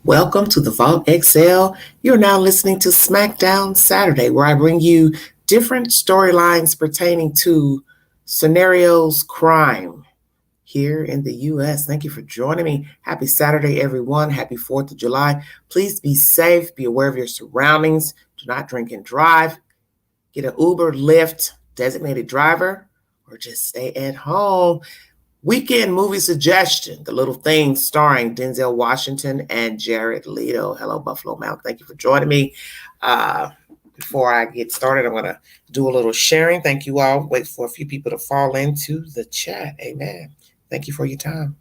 Welcome to the Vault XL. You're now listening to Smackdown Saturday, where I bring you different storylines pertaining to scenarios crime here in the U.S. Thank you for joining me. Happy Saturday, everyone. Happy 4th of July. Please be safe. Be aware of your surroundings. Do not drink and drive. Get an Uber, Lyft, designated driver, or just stay at home. Weekend movie suggestion, The Little Things, starring Denzel Washington and Jared Leto. Hello, Buffalo Mount. Thank you for joining me. Before I get started, I'm going to do a little sharing. Thank you all. Wait for a few people to fall into the chat. Amen. Thank you for your time.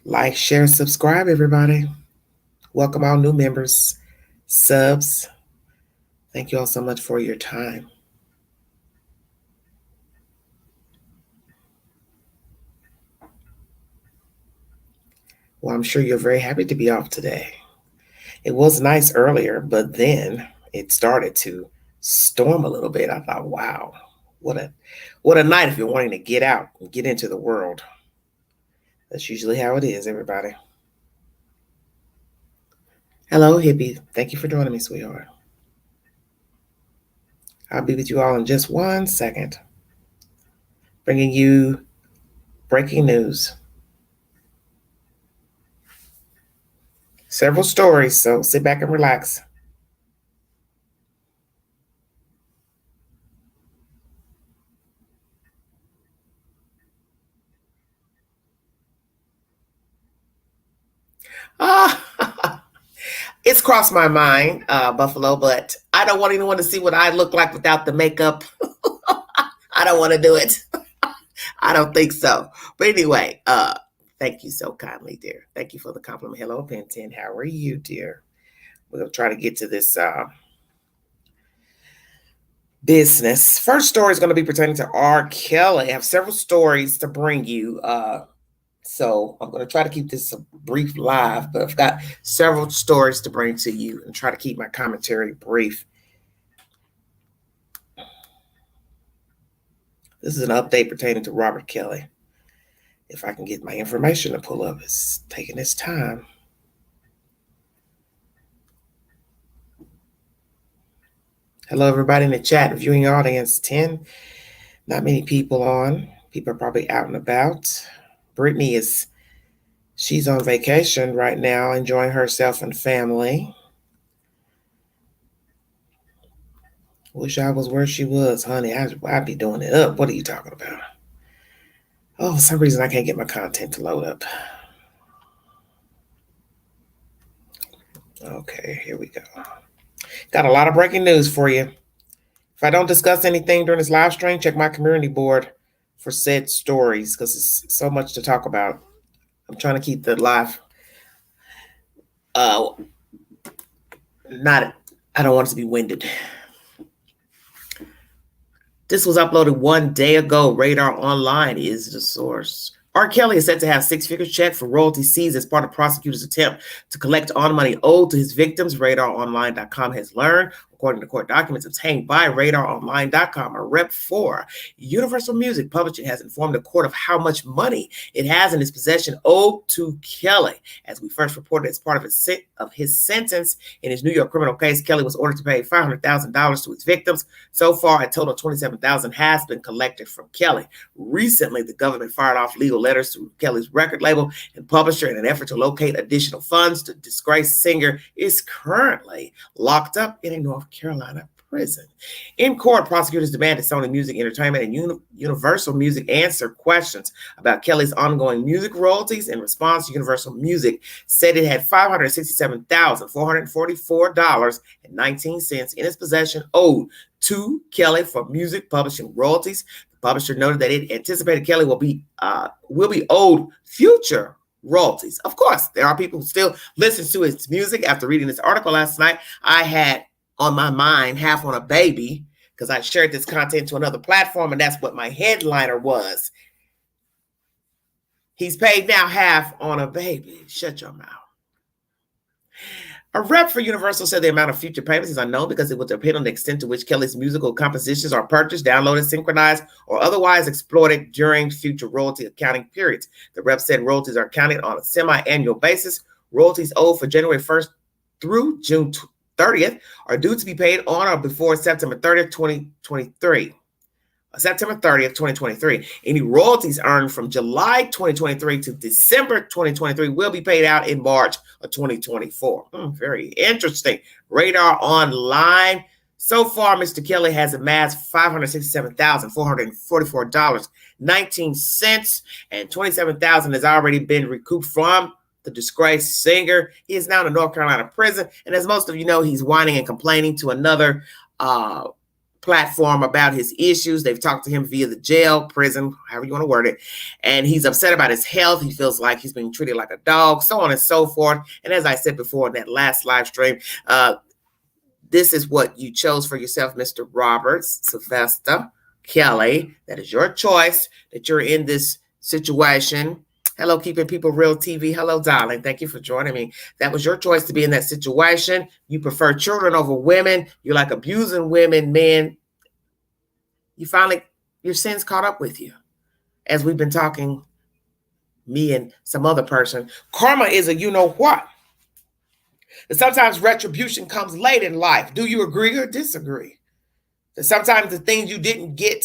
Like, share, subscribe, everybody. Welcome all new members, subs. Thank you all so much for your time. Well, I'm sure you're very happy to be off today. It was nice earlier, but then it started to storm a little bit. I thought, wow, what a night if you're wanting to get out and get into the world. That's usually how it is, everybody. Hello, hippie. Thank you for joining me, sweetheart. I'll be with you all in just 1 second, bringing you breaking news. Several stories, so sit back and relax. It's crossed my mind, Buffalo, but I don't want anyone to see what I look like without the makeup. I don't want to do it. I don't think so. But anyway, thank you so kindly, dear. Thank you for the compliment. Hello, Pentin. How are you, dear? We'll try to get to this business. First story is going to be pertaining to R. Kelly. I have several stories to bring you. So I'm going to try to keep this a brief live, but I've got several stories to bring to you and try to keep my commentary brief. This is an update pertaining to Robert Kelly. If I can get my information to pull up, it's taking its time. Hello, everybody in the chat and viewing audience. 10, not many people on. People are probably out and about. Brittany she's on vacation right now, enjoying herself and family. Wish I was where she was, honey. I'd be doing it up. What are you talking about? Oh, for some reason I can't get my content to load up. Okay, here we go. Got a lot of breaking news for you. If I don't discuss anything during this live stream, check my community board for said stories because it's so much to talk about. I'm trying to keep the live. I don't want it to be winded. This was uploaded 1 day ago. Radar Online is the source. R. Kelly is said to have six-figure check for royalties seized as part of prosecutors' attempt to collect on money owed to his victims, RadarOnline.com has learned. According to court documents obtained by RadarOnline.com, a rep for Universal Music Publishing has informed the court of how much money it has in its possession owed to Kelly. As we first reported, as part of his sentence in his New York criminal case, Kelly was ordered to pay $500,000 to his victims. So far, a total of $27,000 has been collected from Kelly. Recently, the government fired off legal letters to Kelly's record label and publisher in an effort to locate additional funds. The disgraced singer is currently locked up in a North Carolina prison. In court, prosecutors demanded Sony Music Entertainment and Universal Music answer questions about Kelly's ongoing music royalties. In response, Universal Music said it had $567,444.19 in its possession owed to Kelly for music publishing royalties. The publisher noted that it anticipated Kelly will be owed future royalties. Of course, there are people who still listen to his music. After reading this article last night, I had on my mind Half on a Baby because I shared this content to another platform, and that's what my headliner was. He's paid now Half on a Baby. Shut your mouth. A rep for Universal said the amount of future payments is unknown because it will depend on the extent to which Kelly's musical compositions are purchased, downloaded, synchronized, or otherwise exploited during future royalty accounting periods. The rep said royalties are counted on a semi-annual basis. Royalties owed for January 1st through June 30th are due to be paid on or before September 30th, 2023. September 30th, 2023. Any royalties earned from July 2023 to December 2023 will be paid out in March of 2024. Very interesting. Radar Online. So far, Mr. Kelly has amassed $567,444.19, and $27,000 has already been recouped from the disgraced singer. He is now in a North Carolina prison, and as most of you know, he's whining and complaining to another platform about his issues. They've talked to him via the jail, prison, however you want to word it, and he's upset about his health. He feels like he's being treated like a dog, so on and so forth. And as I said before in that last live stream, this is what you chose for yourself, Mr. Roberts, Sylvester Kelly. That is your choice, that you're in this situation. Hello, Keeping People Real TV. Hello, darling. Thank you for joining me. That was your choice to be in that situation. You prefer children over women. You like abusing women, men. You finally, your sins caught up with you. As we've been talking, me and some other person, karma is a you-know-what. And sometimes retribution comes late in life. Do you agree or disagree? That sometimes the things you didn't get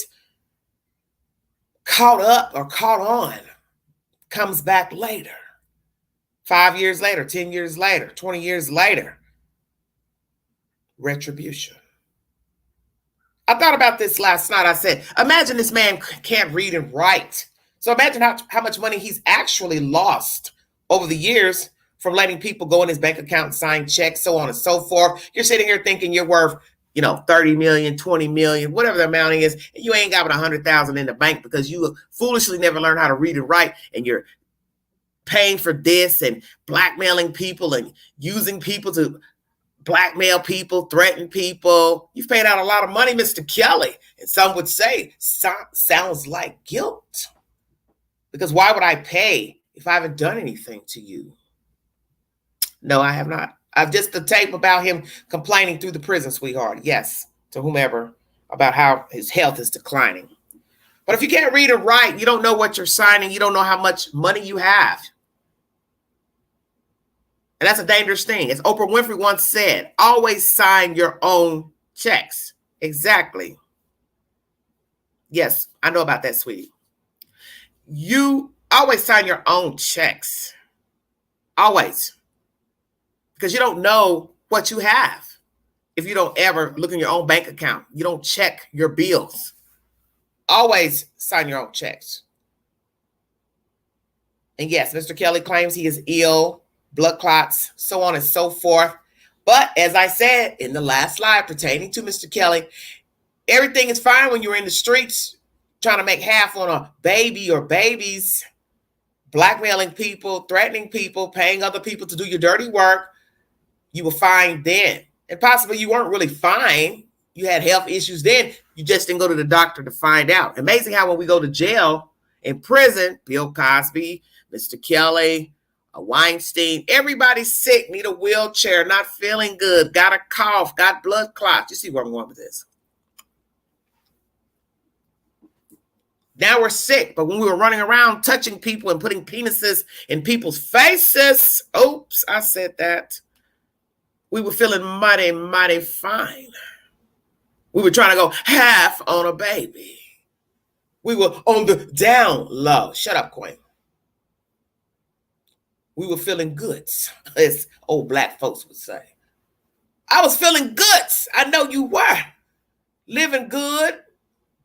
caught up or caught on comes back later. 5 years later, 10 years later, 20 years later. Retribution. I thought about this last night. I said, imagine this man can't read and write. So imagine how much money he's actually lost over the years from letting people go in his bank account and sign checks, so on and so forth. You're sitting here thinking you're worth, 30 million, 20 million, whatever the amount is, and you ain't got but 100,000 in the bank because you foolishly never learned how to read and write, and you're paying for this and blackmailing people and using people to blackmail people, threaten people. You've paid out a lot of money, Mr. Kelly. And some would say, sounds like guilt. Because why would I pay if I haven't done anything to you? No, I have not. I've just the tape about him complaining through the prison, sweetheart. Yes, to whomever, about how his health is declining. But if you can't read or write, you don't know what you're signing, you don't know how much money you have. And that's a dangerous thing. As Oprah Winfrey once said, always sign your own checks. Exactly. Yes, I know about that, sweetie. You always sign your own checks. Always. Because you don't know what you have. If you don't ever look in your own bank account, you don't check your bills. Always sign your own checks. And yes, Mr. Kelly claims he is ill, blood clots, so on and so forth. But as I said in the last slide pertaining to Mr. Kelly, everything is fine when you're in the streets trying to make half on a baby or babies, blackmailing people, threatening people, paying other people to do your dirty work. You were fine then. And possibly you weren't really fine. You had health issues then. You just didn't go to the doctor to find out. Amazing how when we go to jail, in prison, Bill Cosby, Mr. Kelly, Weinstein, everybody's sick, need a wheelchair, not feeling good, got a cough, got blood clots. You see where I'm going with this. Now we're sick, but when we were running around touching people and putting penises in people's faces, oops, I said that. We were feeling mighty, mighty fine. We were trying to go half on a baby. We were on the down low. Shut up, Queen. We were feeling goods, as old black folks would say. I was feeling goods. I know you were. Living good,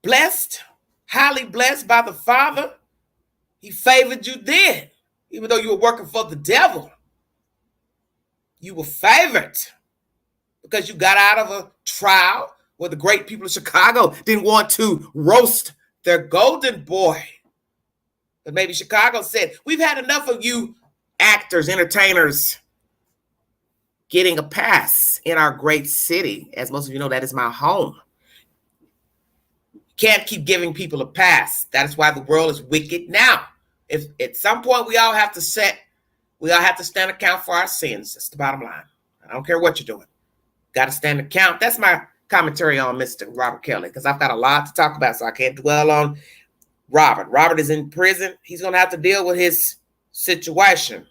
blessed, highly blessed by the Father. He favored you then, even though you were working for the devil. You were favored because you got out of a trial where the great people of Chicago didn't want to roast their golden boy. But maybe Chicago said, we've had enough of you actors, entertainers, getting a pass in our great city. As most of you know, that is my home. Can't keep giving people a pass. That is why the world is wicked now. If at some point we all have to stand account for our sins. That's the bottom line. I don't care what you're doing. Got to stand account. That's my commentary on Mr. Robert Kelly, because I've got a lot to talk about, so I can't dwell on Robert. Robert is in prison. He's going to have to deal with his situation.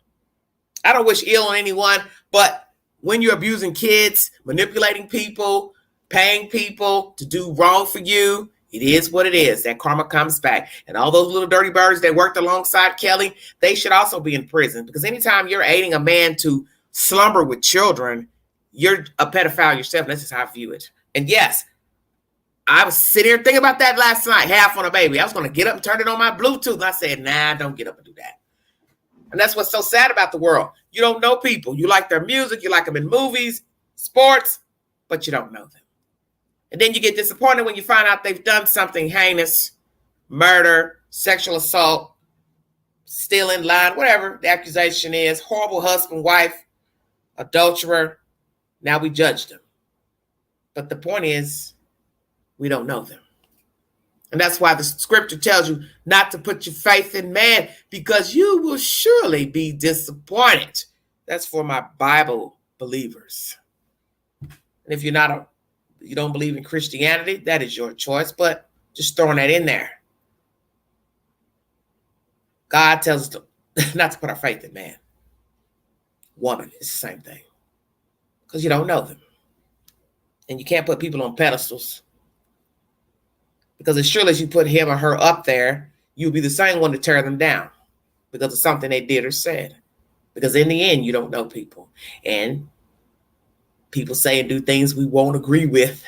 I don't wish ill on anyone, but when you're abusing kids, manipulating people, paying people to do wrong for you, it is what it is. That karma comes back. And all those little dirty birds that worked alongside Kelly, they should also be in prison, because anytime you're aiding a man to slumber with children, you're a pedophile yourself. That's just how I view it. And yes, I was sitting here thinking about that last night, half on a baby. I was going to get up and turn it on my Bluetooth. And I said, nah, don't get up and do that. And that's what's so sad about the world. You don't know people. You like their music. You like them in movies, sports, but you don't know them. And then you get disappointed when you find out they've done something heinous, murder, sexual assault, stealing, lying, whatever the accusation is, horrible husband, wife, adulterer. Now we judge them. But the point is, we don't know them. And that's why the scripture tells you not to put your faith in man, because you will surely be disappointed. That's for my Bible believers. And if you don't believe in Christianity, that is your choice, but just throwing that in there. God tells us not to put our faith in man. Woman, it's the same thing. Because you don't know them. And you can't put people on pedestals. Because as surely as you put him or her up there, you'll be the same one to tear them down because of something they did or said. Because in the end, you don't know people. And people say and do things we won't agree with.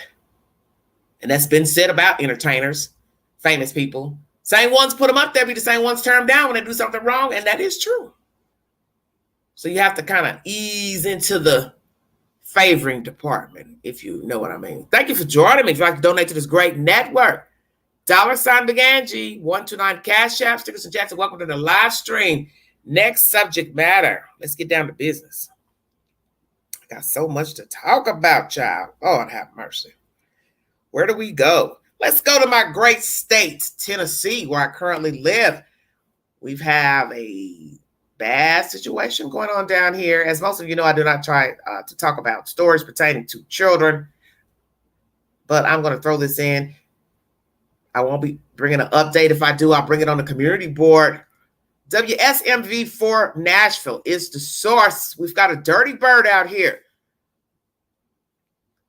And that's been said about entertainers, famous people. Same ones put them up there, be the same ones tear them down when they do something wrong. And that is true. So you have to kind of ease into the favoring department, if you know what I mean. Thank you for joining me. If you'd like to donate to this great network, $Big Angie, 129 Cash App, Stickers and Jackson. Welcome to the live stream. Next subject matter. Let's get down to business. I got so much to talk about, child. Lord have mercy. Where do we go? Let's go to my great state, Tennessee, where I currently live. We've have a bad situation going on down here. As most of you know, I do not try to talk about stories pertaining to children, but I'm going to throw this in. I won't be bringing an update. If I do, I'll bring it on the community board. WSMV4 Nashville is the source. We've got a dirty bird out here.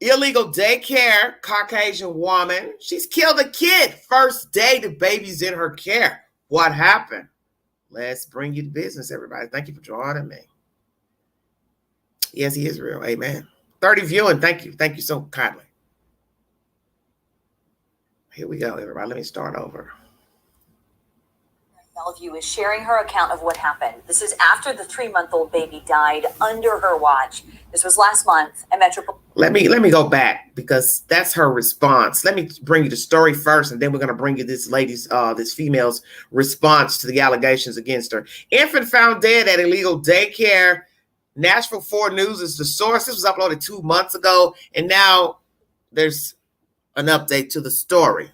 Illegal daycare, Caucasian woman. She's killed a kid. First day the baby's in her care. What happened? Let's bring you to business, everybody. Thank you for joining me. Yes, he is real. Amen. 30 viewing. Thank you. Thank you so kindly. Here we go, everybody. Let me start over. Bellevue is sharing her account of what happened. This is after the 3-month-old baby died under her watch. This was last month at Metro. Let me go back, because that's her response. Let me bring you the story first, and then we're going to bring you this female's response to the allegations against her. Infant found dead at illegal daycare. Nashville 4 News is the source. This was uploaded 2 months ago, and now there's an update to the story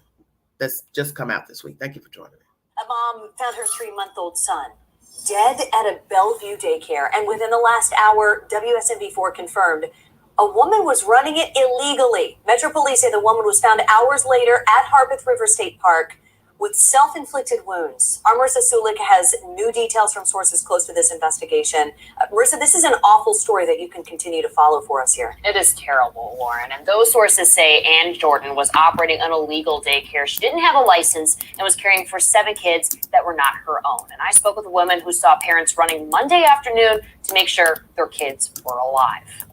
that's just come out this week. Thank you for joining me. A mom found her 3-month-old son dead at a Bellevue daycare, and within the last hour, WSMV4 confirmed a woman was running it illegally. Metro Police say the woman was found hours later at Harpeth River State Park with self-inflicted wounds. Our Marissa Sulik has new details from sources close to this investigation. Marissa, this is an awful story that you can continue to follow for us here. It is terrible, Lauren. And those sources say Ann Jordan was operating an illegal daycare. She didn't have a license and was caring for 7 kids that were not her own. And I spoke with a woman who saw parents running Monday afternoon to make sure their kids were alive.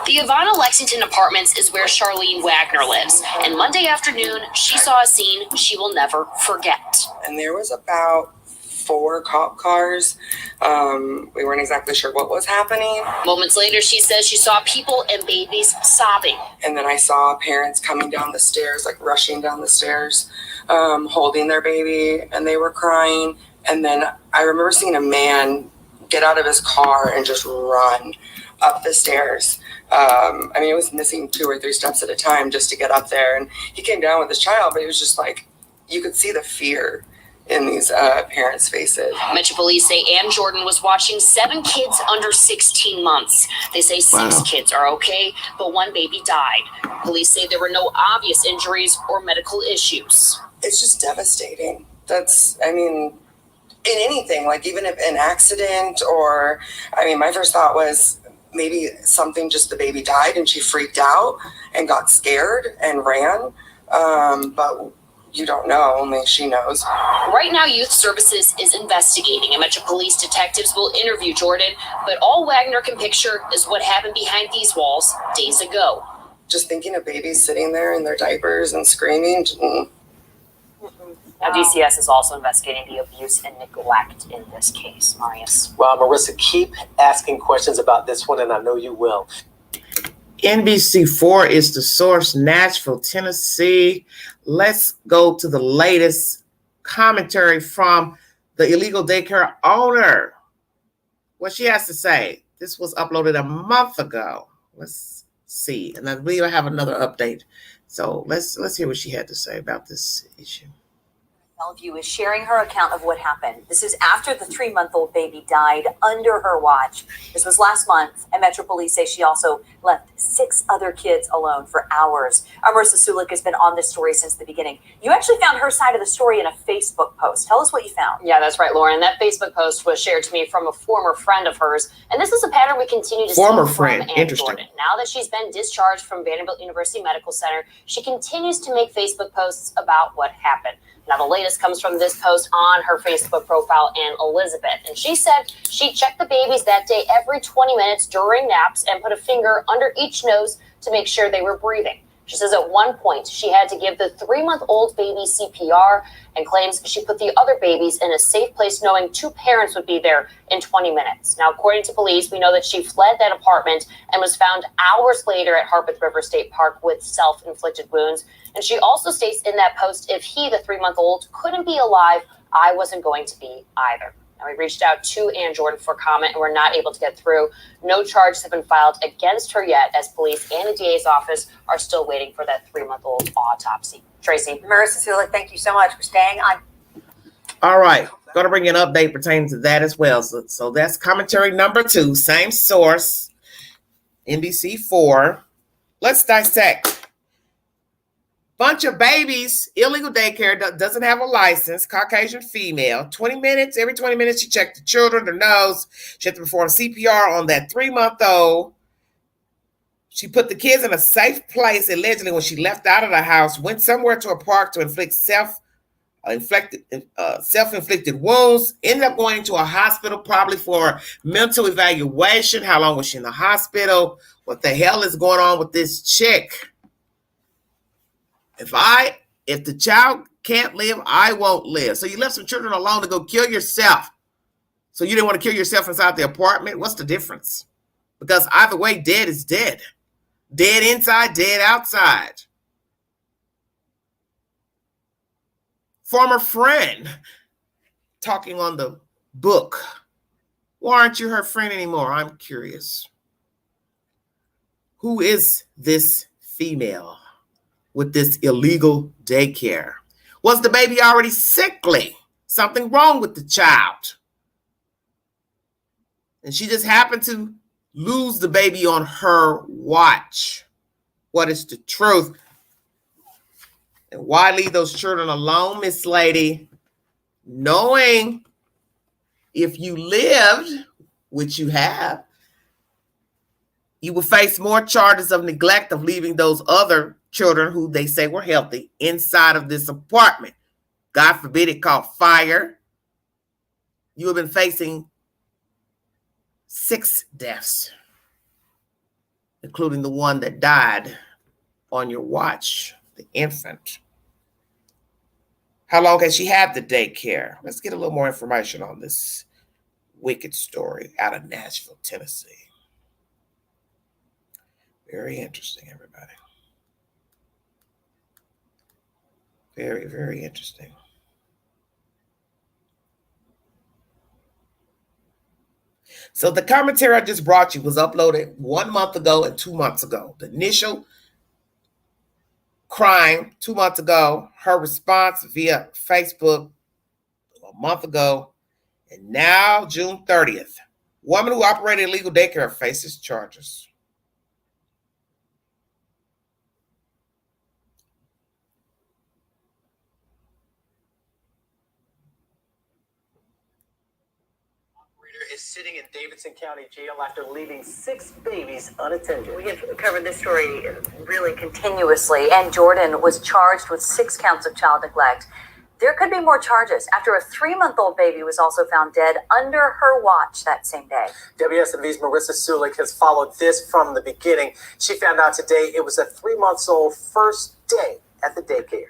The Ivana Lexington Apartments is where Charlene Wagner lives, and Monday afternoon, she saw a scene she will never forget. And there was about 4 cop cars. We weren't exactly sure what was happening. Moments later, she says she saw people and babies sobbing. And then I saw parents coming down the stairs, like rushing down the stairs, holding their baby, and they were crying. And then I remember seeing a man get out of his car and just run up the stairs. It was missing 2 or 3 steps at a time just to get up there. And he came down with his child, but he was just like, you could see the fear in these parents' faces. Metro Police say Ann Jordan was watching 7 kids under 16 months. They say 6 kids are okay, but 1 baby died. Police say there were no obvious injuries or medical issues. It's just devastating. In anything, like even if an accident or, my first thought was maybe something, just the baby died and she freaked out and got scared and ran. But you don't know, only she knows. Right now, Youth Services is investigating, and Metro Police detectives will interview Jordan, but all Wagner can picture is what happened behind these walls days ago. Just thinking of babies sitting there in their diapers and screaming. Now, DCS is also investigating the abuse and neglect in this case. Marius. Well, Marissa, keep asking questions about this one, and I know you will. NBC4 is the source, Nashville, Tennessee. Let's go to the latest commentary from the illegal daycare owner. What she has to say. This was uploaded a month ago. Let's see. And I believe I have another update. So let's hear what she had to say about this issue. Bellevue is sharing her account of what happened. This is after the 3-month-old baby died under her watch. This was last month, and Metro Police say she also left 6 other kids alone for hours. Our Marissa Sulik has been on this story since the beginning. You actually found her side of the story in a Facebook post. Tell us what you found. Yeah, that's right, Lauren. That Facebook post was shared to me from a former friend of hers, and this is a pattern we continue to see from Ann Jordan. Now that she's been discharged from Vanderbilt University Medical Center, she continues to make Facebook posts about what happened. Now, the latest comes from this post on her Facebook profile, Ann Elizabeth. And she said she checked the babies that day every 20 minutes during naps and put a finger under each nose to make sure they were breathing. She says at one point she had to give the 3-month-old baby CPR and claims she put the other babies in a safe place knowing 2 parents would be there in 20 minutes. Now, according to police, we know that she fled that apartment and was found hours later at Harpeth River State Park with self-inflicted wounds. And she also states in that post, if he, the 3-month-old, couldn't be alive, I wasn't going to be either. Now, we reached out to Ann Jordan for comment and we're not able to get through. No charges have been filed against her yet, as police and the DA's office are still waiting for that 3-month-old autopsy. Tracy. Marissa Sulik, thank you so much for staying on. All right. Going to bring you an update pertaining to that as well. So that's commentary number 2, same source, NBC4. Let's dissect. Bunch of babies, illegal daycare, doesn't have a license, Caucasian female. 20 minutes, every 20 minutes she checked the children, their nose. She had to perform CPR on that 3-month-old. She put the kids in a safe place, allegedly, when she left out of the house, went somewhere to a park to inflict self-inflicted wounds, ended up going to a hospital probably for mental evaluation. How long was she in the hospital? What the hell is going on with this chick? If the child can't live, I won't live. So you left some children alone to go kill yourself. So you didn't want to kill yourself inside the apartment? What's the difference? Because either way, dead is dead. Dead inside, dead outside. Former friend talking on the book. Why aren't you her friend anymore? I'm curious. Who is this female with this illegal daycare? Was the baby already sickly? Something wrong with the child? And she just happened to lose the baby on her watch. What is the truth? And why leave those children alone, Miss Lady? Knowing if you lived, which you have, you will face more charges of neglect of leaving those other children who they say were healthy inside of this apartment. God forbid it caught fire. You have been facing 6 deaths, including the one that died on your watch, the infant. How long has she had the daycare? Let's get a little more information on this wicked story out of Nashville, Tennessee. Very interesting, everybody. Very, very interesting. So the commentary I just brought you was uploaded 1 month ago and 2 months ago. The initial crime 2 months ago, her response via Facebook a month ago. And now, June 30th, woman who operated illegal daycare faces charges. Is sitting in Davidson County Jail after leaving 6 babies unattended. We have covered this story really continuously, and Jordan was charged with 6 counts of child neglect. There could be more charges after a 3-month-old baby was also found dead under her watch that same day. WSMV's Marissa Sulik has followed this from the beginning. She found out today it was a 3-month-old first day at the daycare.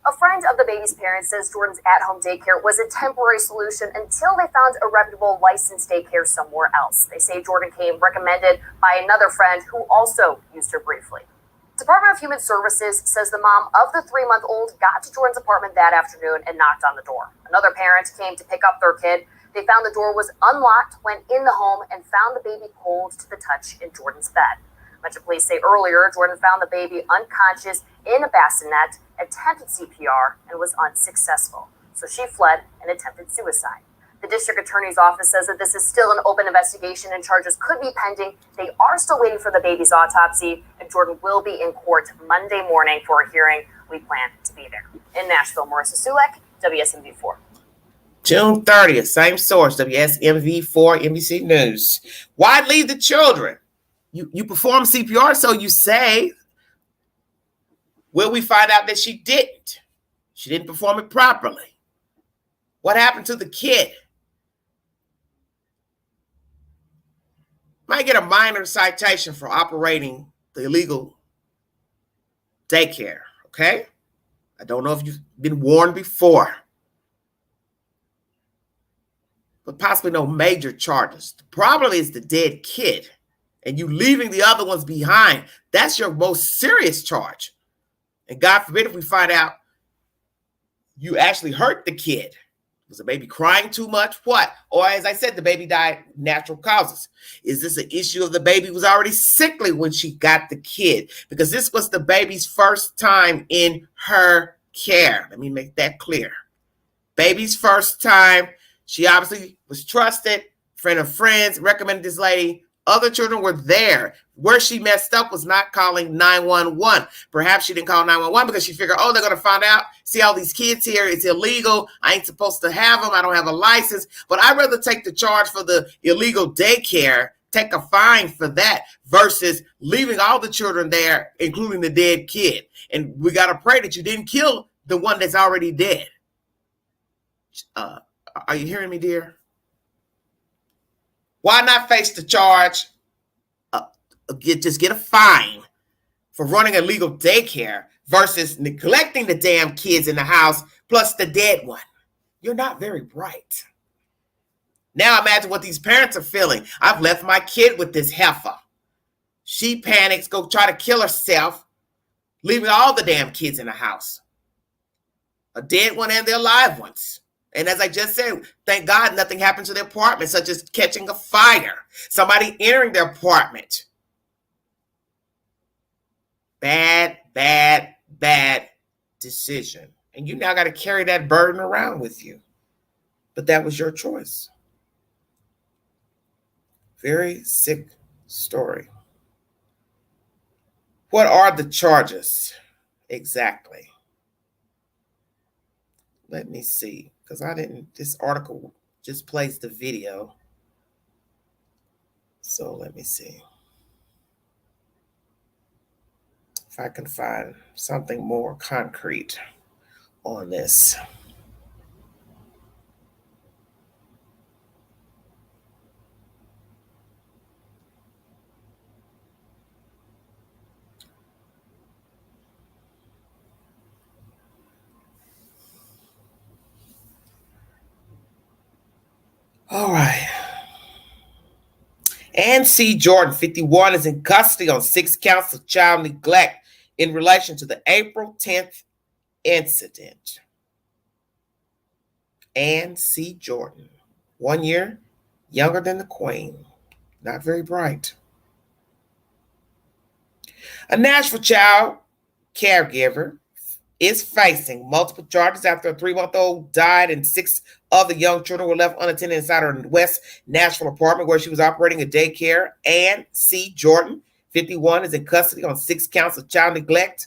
A friend of the baby's parents says Jordan's at-home daycare was a temporary solution until they found a reputable licensed daycare somewhere else. They say Jordan came recommended by another friend who also used her briefly. Department of Human Services says the mom of the 3-month-old got to Jordan's apartment that afternoon and knocked on the door. Another parent came to pick up their kid. They found the door was unlocked, went in the home, and found the baby cold to the touch in Jordan's bed. Metro Police say earlier Jordan found the baby unconscious in a bassinet, attempted CPR, and was unsuccessful. So she fled and attempted suicide. The district attorney's office says that this is still an open investigation and charges could be pending. They are still waiting for the baby's autopsy, and Jordan will be in court Monday morning for a hearing. We plan to be there. In Nashville, Marissa Sulek, WSMV4. June 30th, same source, WSMV4, NBC News. Why leave the children? You perform CPR, so you say. Will we find out that she didn't? She didn't perform it properly. What happened to the kid? Might get a minor citation for operating the illegal daycare, okay? I don't know if you've been warned before, but possibly no major charges. The problem is the dead kid and you leaving the other ones behind. That's your most serious charge. And God forbid if we find out you actually hurt the kid. Was the baby crying too much? What? Or as I said, the baby died natural causes. Is this an issue of the baby was already sickly when she got the kid? Because this was the baby's first time in her care. Let me make that clear. Baby's first time. She obviously was trusted. Friend of friends recommended this lady. Other children were there. Where she messed up was not calling 911. Perhaps she didn't call 911 because she figured, oh, they're going to find out. See all these kids here. It's illegal. I ain't supposed to have them. I don't have a license. But I'd rather take the charge for the illegal daycare, take a fine for that, versus leaving all the children there, including the dead kid. And we got to pray that you didn't kill the one that's already dead. Are you hearing me, dear? Why not face the charge? Just get a fine for running a legal daycare versus neglecting the damn kids in the house plus the dead one. You're not very bright. Now imagine what these parents are feeling. I've left my kid with this heifer. She panics, go try to kill herself, leaving all the damn kids in the house. A dead one and the alive ones. And as I just said, thank God nothing happened to their apartment, such as catching a fire, somebody entering their apartment. Bad, bad, bad decision. And you now got to carry that burden around with you. But that was your choice. Very sick story. What are the charges exactly? Let me see. Because this article just plays the video. So let me see if I can find something more concrete on this. All right. Ann C. Jordan, 51, is in custody on 6 counts of child neglect in relation to the April 10th incident. Ann C. Jordan, 1 year younger than the Queen. Not very bright. A Nashville child caregiver is facing multiple charges after a 3-month-old died and 6 other young children were left unattended inside her West Nashville apartment where she was operating a daycare. Ann C. Jordan, 51, is in custody on 6 counts of child neglect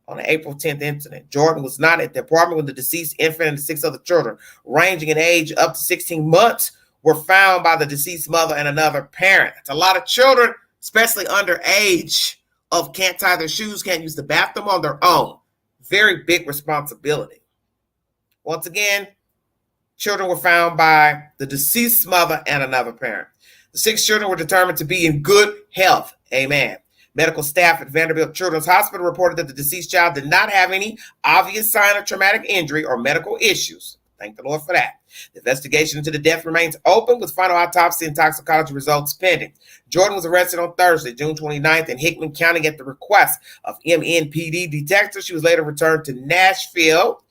on the April 10th incident. Jordan was not at the apartment when the deceased infant and the 6 other children, ranging in age up to 16 months, were found by the deceased mother and another parent. It's a lot of children, especially underage, can't tie their shoes, can't use the bathroom on their own. Very big responsibility. Once again, children were found by the deceased mother and another parent. The 6 children were determined to be in good health. Amen. Medical staff at Vanderbilt Children's Hospital reported that the deceased child did not have any obvious sign of traumatic injury or medical issues. Thank the Lord for that. The investigation into the death remains open with final autopsy and toxicology results pending. Jordan was arrested on Thursday, June 29th in Hickman County at the request of MNPD detectives. She was later returned to Nashville.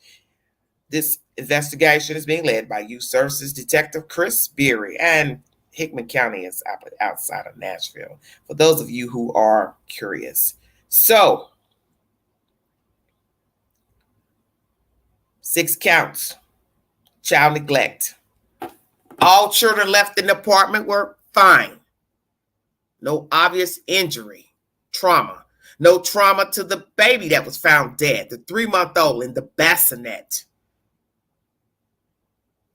This investigation is being led by Youth Services Detective Chris Beery, and Hickman County is outside of Nashville, for those of you who are curious. So, 6 counts. Child neglect. All children left in the apartment were fine. No obvious injury, trauma. No trauma to the baby that was found dead, the 3-month-old in the bassinet.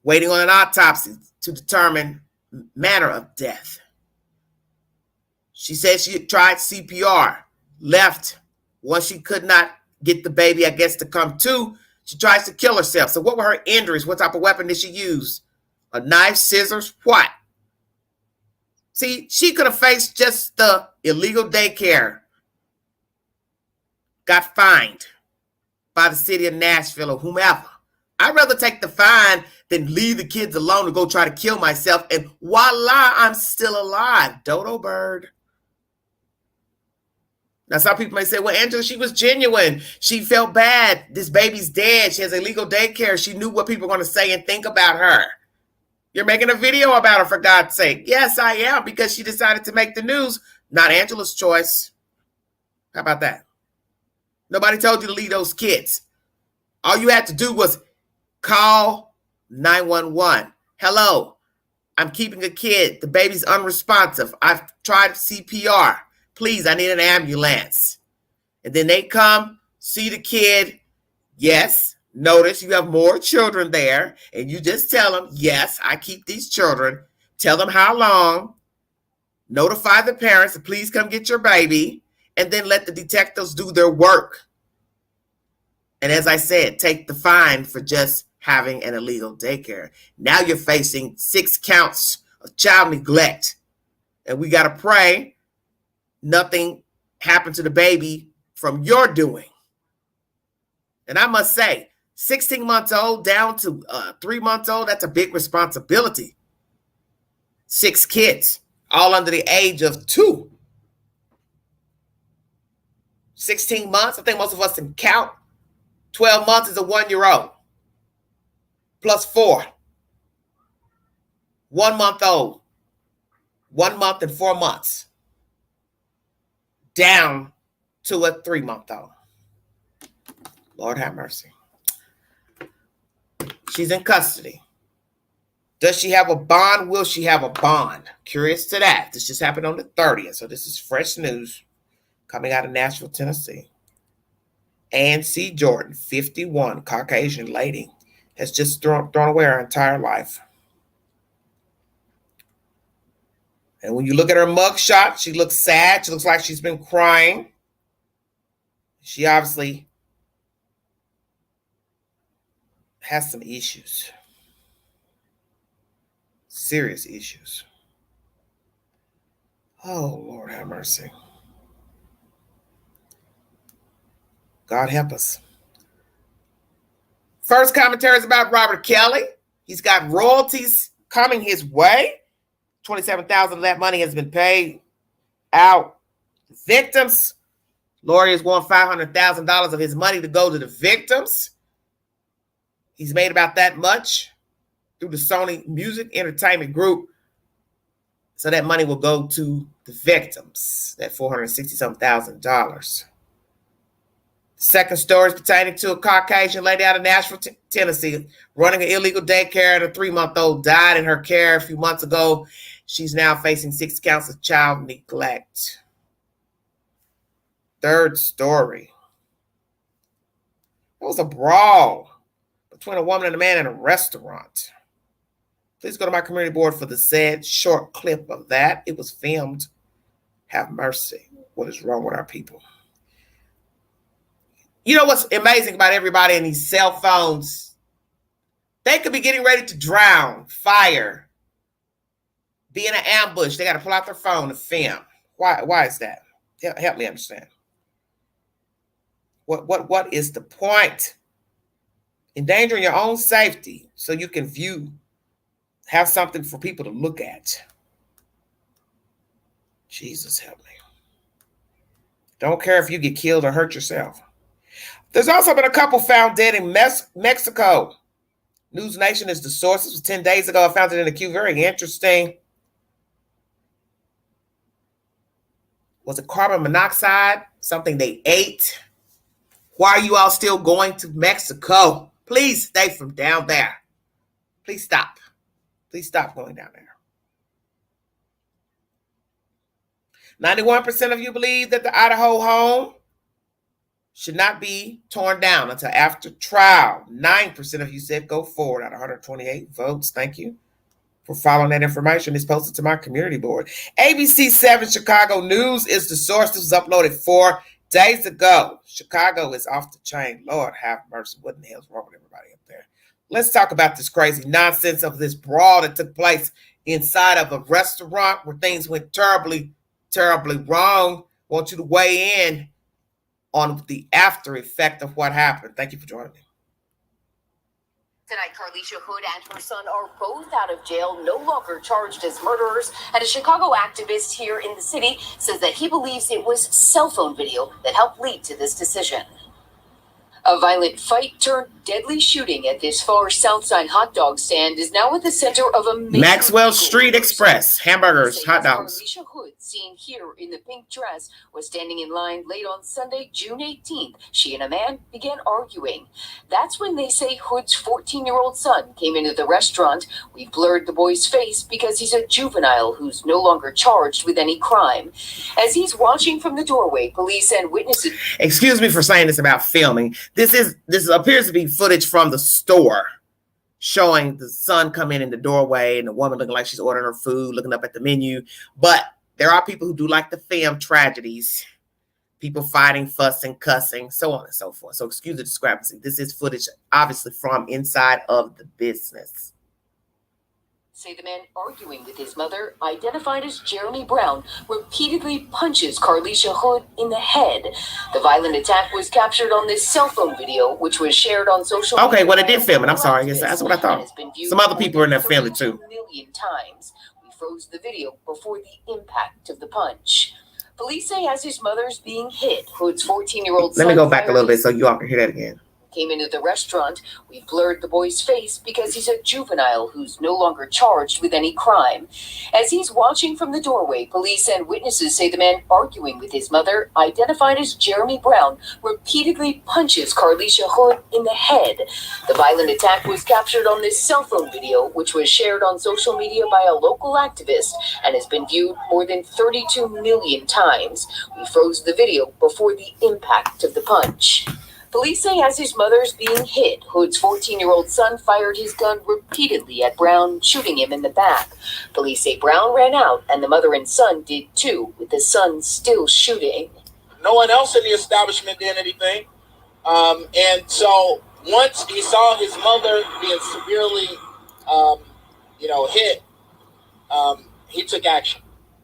Waiting on an autopsy to determine manner of death. She said she tried CPR, left. Once she could not get the baby, I guess, to come to, she tries to kill herself. So what were her injuries? What type of weapon did she use? A knife, scissors, what? See, she could have faced just the illegal daycare. Got fined by the city of Nashville or whomever. I'd rather take the fine than leave the kids alone to go try to kill myself. And voila, I'm still alive. Dodo bird. Now, some people may say, well, Angela, she was genuine. She felt bad. This baby's dead. She has illegal daycare. She knew what people were going to say and think about her. You're making a video about her, for God's sake. Yes, I am, because she decided to make the news. Not Angela's choice. How about that? Nobody told you to leave those kids. All you had to do was call 911. Hello, I'm keeping a kid. The baby's unresponsive. I've tried CPR. Please, I need an ambulance. And then they come, see the kid. Yes, notice you have more children there. And you just tell them, yes, I keep these children. Tell them how long. Notify the parents to please come get your baby. And then let the detectives do their work. And as I said, take the fine for just having an illegal daycare. Now you're facing 6 counts of child neglect. And we got to pray nothing happened to the baby from your doing. And I must say, 16 months old down to 3 months old, that's a big responsibility. 6 kids, all under the age of 2. 16 months, I think most of us can count. 12 months is a 1-year-old. Plus 4. 1 month old. 1 month and 4 months. Down to a 3-month-old. Lord have mercy. She's in custody. Does she have a bond? Will she have a bond? Curious to that. This just happened on the 30th. So this is fresh news coming out of Nashville, Tennessee. Ann C. Jordan, 51, Caucasian lady, has just thrown away her entire life. And when you look at her mugshot, she looks sad. She looks like she's been crying. She obviously has some issues. Serious issues. Oh, Lord have mercy. God help us. First commentary is about Robert Kelly. He's got royalties coming his way. $27,000 of that money has been paid out to victims. Lawyers want $500,000 of his money to go to the victims. He's made about that much through the Sony Music Entertainment Group. So that money will go to the victims, that $460,000. Second story is pertaining to a Caucasian lady out of Nashville, Tennessee, running an illegal daycare, and a 3-month-old died in her care a few months ago. She's now facing 6 counts of child neglect. Third story. It was a brawl between a woman and a man in a restaurant. Please go to my community board for the said short clip of that. It was filmed. Have mercy. What is wrong with our people? You know what's amazing about everybody in these cell phones? They could be getting ready to drown, fire, be in an ambush. They got to pull out their phone to film. Why is that? Help me understand. What is the point? Endangering your own safety so you can have something for people to look at. Jesus help me. Don't care if you get killed or hurt yourself. There's also been a couple found dead in Mexico. News Nation is the source. This was 10 days ago. I found it in the queue. Very interesting. Was it carbon monoxide? Something they ate? Why are you all still going to Mexico? Please stay from down there. Please stop. Please stop going down there. 91% of you believe that the Idaho home should not be torn down until after trial. 9% of you said go forward out of 128 votes. Thank you for following that information. It's posted to my community board. ABC 7 Chicago News is the source. This was uploaded 4 days ago. Chicago is off the chain. Lord have mercy. What in the hell's wrong with everybody up there? Let's talk about this crazy nonsense of this brawl that took place inside of a restaurant where things went terribly, terribly wrong. I want you to weigh in on the after effect of what happened. Thank you for joining me. Tonight, Carlisha Hood and her son are both out of jail, no longer charged as murderers. And a Chicago activist here in the city says that he believes it was cell phone video that helped lead to this decision. A violent fight turned deadly shooting at this far south side hot dog stand is now at the center of a Maxwell Street Express, hamburgers, hot dogs. Carlisha Hood, seen here in the pink dress, was standing in line late on Sunday, June 18th. She and a man began arguing. That's when they say Hood's 14-year-old son came into the restaurant. We blurred the boy's face because he's a juvenile who's no longer charged with any crime. As he's watching from the doorway, police and witnesses... Excuse me for saying this about filming. This appears to be footage from the store showing the son come in the doorway and the woman looking like she's ordering her food, looking up at the menu. But there are people who do like to film tragedies, people fighting, fussing, cussing, so on and so forth. So excuse the discrepancy. This is footage obviously from inside of the business. Say the man arguing with his mother, identified as Jeremy Brown, repeatedly punches Carlisha Hood in the head. The violent attack was captured on this cell phone video, which was shared on social media. Okay, well, they did film it. I'm sorry. That's what I thought. Some other people are in that family too. Million times. We froze the video before the impact of the punch. Police say as his mother's being hit, Hood's 14-year-old son... Let me go back a little bit so you all can hear that again. Came into the restaurant. We blurred the boy's face because he's a juvenile who's no longer charged with any crime. As he's watching from the doorway, police and witnesses say the man arguing with his mother, identified as Jeremy Brown, repeatedly punches Carlisha Hood in the head. The violent attack was captured on this cell phone video, which was shared on social media by a local activist and has been viewed more than 32 million times. We froze the video before the impact of the punch. Police say as his mother's being hit, Hood's 14-year-old son fired his gun repeatedly at Brown, shooting him in the back. Police say Brown ran out, and the mother and son did too, with the son still shooting. No one else in the establishment did anything. And so once he saw his mother being severely, hit, he took action.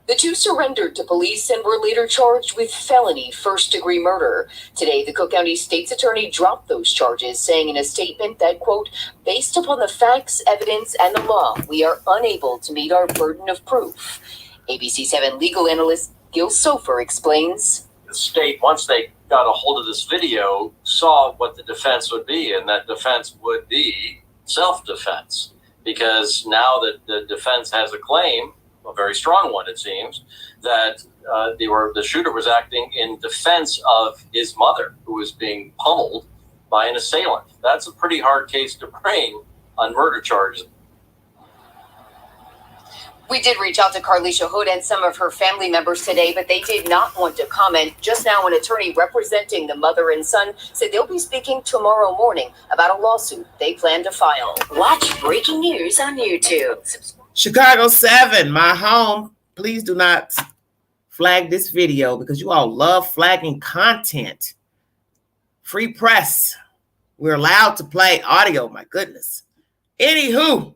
The two surrendered to police and were later charged with felony first-degree murder. Today, the Cook County State's Attorney dropped those charges, saying in a statement that, quote, based upon the facts, evidence, and the law, we are unable to meet our burden of proof. ABC 7 legal analyst Gil Sofer explains. The state, once they got a hold of this video, saw what the defense would be, and that defense would be self-defense. Because now that the defense has a claim, a very strong one, it seems, that the shooter was acting in defense of his mother, who was being pummeled by an assailant. That's a pretty hard case to bring on murder charges. We did reach out to Carlisha Hood and some of her family members today, but they did not want to comment. Just now, an attorney representing the mother and son said they'll be speaking tomorrow morning about a lawsuit they plan to file. Watch breaking news on YouTube. Chicago 7, my home. Please do not flag this video because you all love flagging content. Free press. We're allowed to play audio, my goodness. Anywho,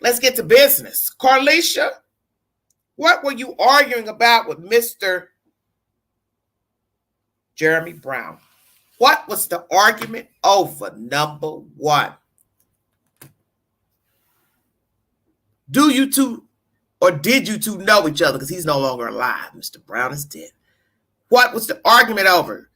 let's get to business. Carlisha, what were you arguing about with Mr. Jeremy Brown? What was the argument over? Number one, do you two or did you two know each other? Because he's no longer alive. Mr. Brown is dead. What was the argument over?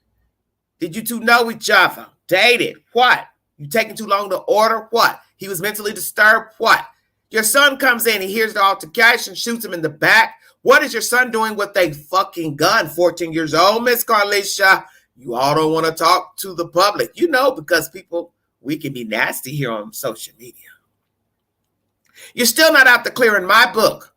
Did you two know each other? Dated? What? You taking too long to order? What? He was mentally disturbed? What? Your son comes in, he hears the altercation, shoots him in the back. What is your son doing with a fucking gun? 14 years old, Miss Carlisha. You all don't want to talk to the public. You know, because people, we can be nasty here on social media. You're still not out to clear in my book.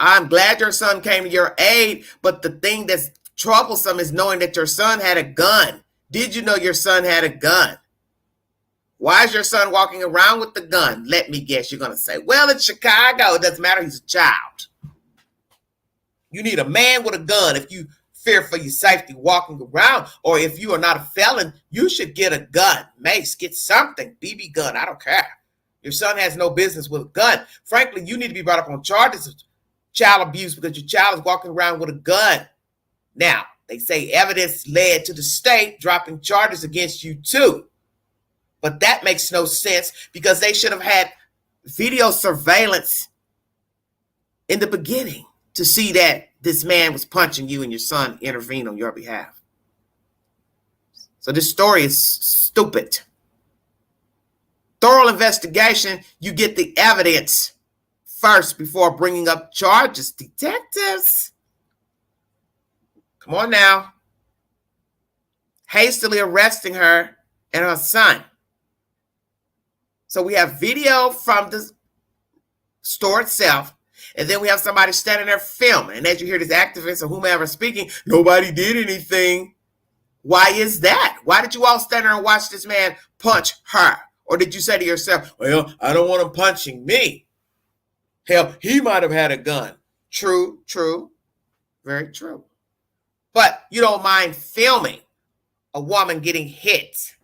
I'm glad your son came to your aid, but the thing that's troublesome is knowing that your son had a gun. Did you know your son had a gun? Why is your son walking around with the gun? Let me guess, you're going to say, well, it's Chicago. It doesn't matter. He's a child. You need a man with a gun if you fear for your safety walking around, or if you are not a felon, you should get a gun. Mace, get something. BB gun, I don't care. Your son has no business with a gun. Frankly, you need to be brought up on charges of child abuse because your child is walking around with a gun. Now, they say evidence led to the state dropping charges against you too. But that makes no sense because they should have had video surveillance in the beginning to see that this man was punching you and your son intervened on your behalf. So this story is stupid. Thorough investigation, you get the evidence first before bringing up charges. Detectives, come on now. Hastily arresting her and her son. So we have video from the store itself, and then we have somebody standing there filming. And as you hear this activist or whomever speaking, nobody did anything. Why is that? Why did you all stand there and watch this man punch her? Or did you say to yourself, well, I don't want him punching me. Hell, he might have had a gun. True, true, very true. But you don't mind filming a woman getting hit.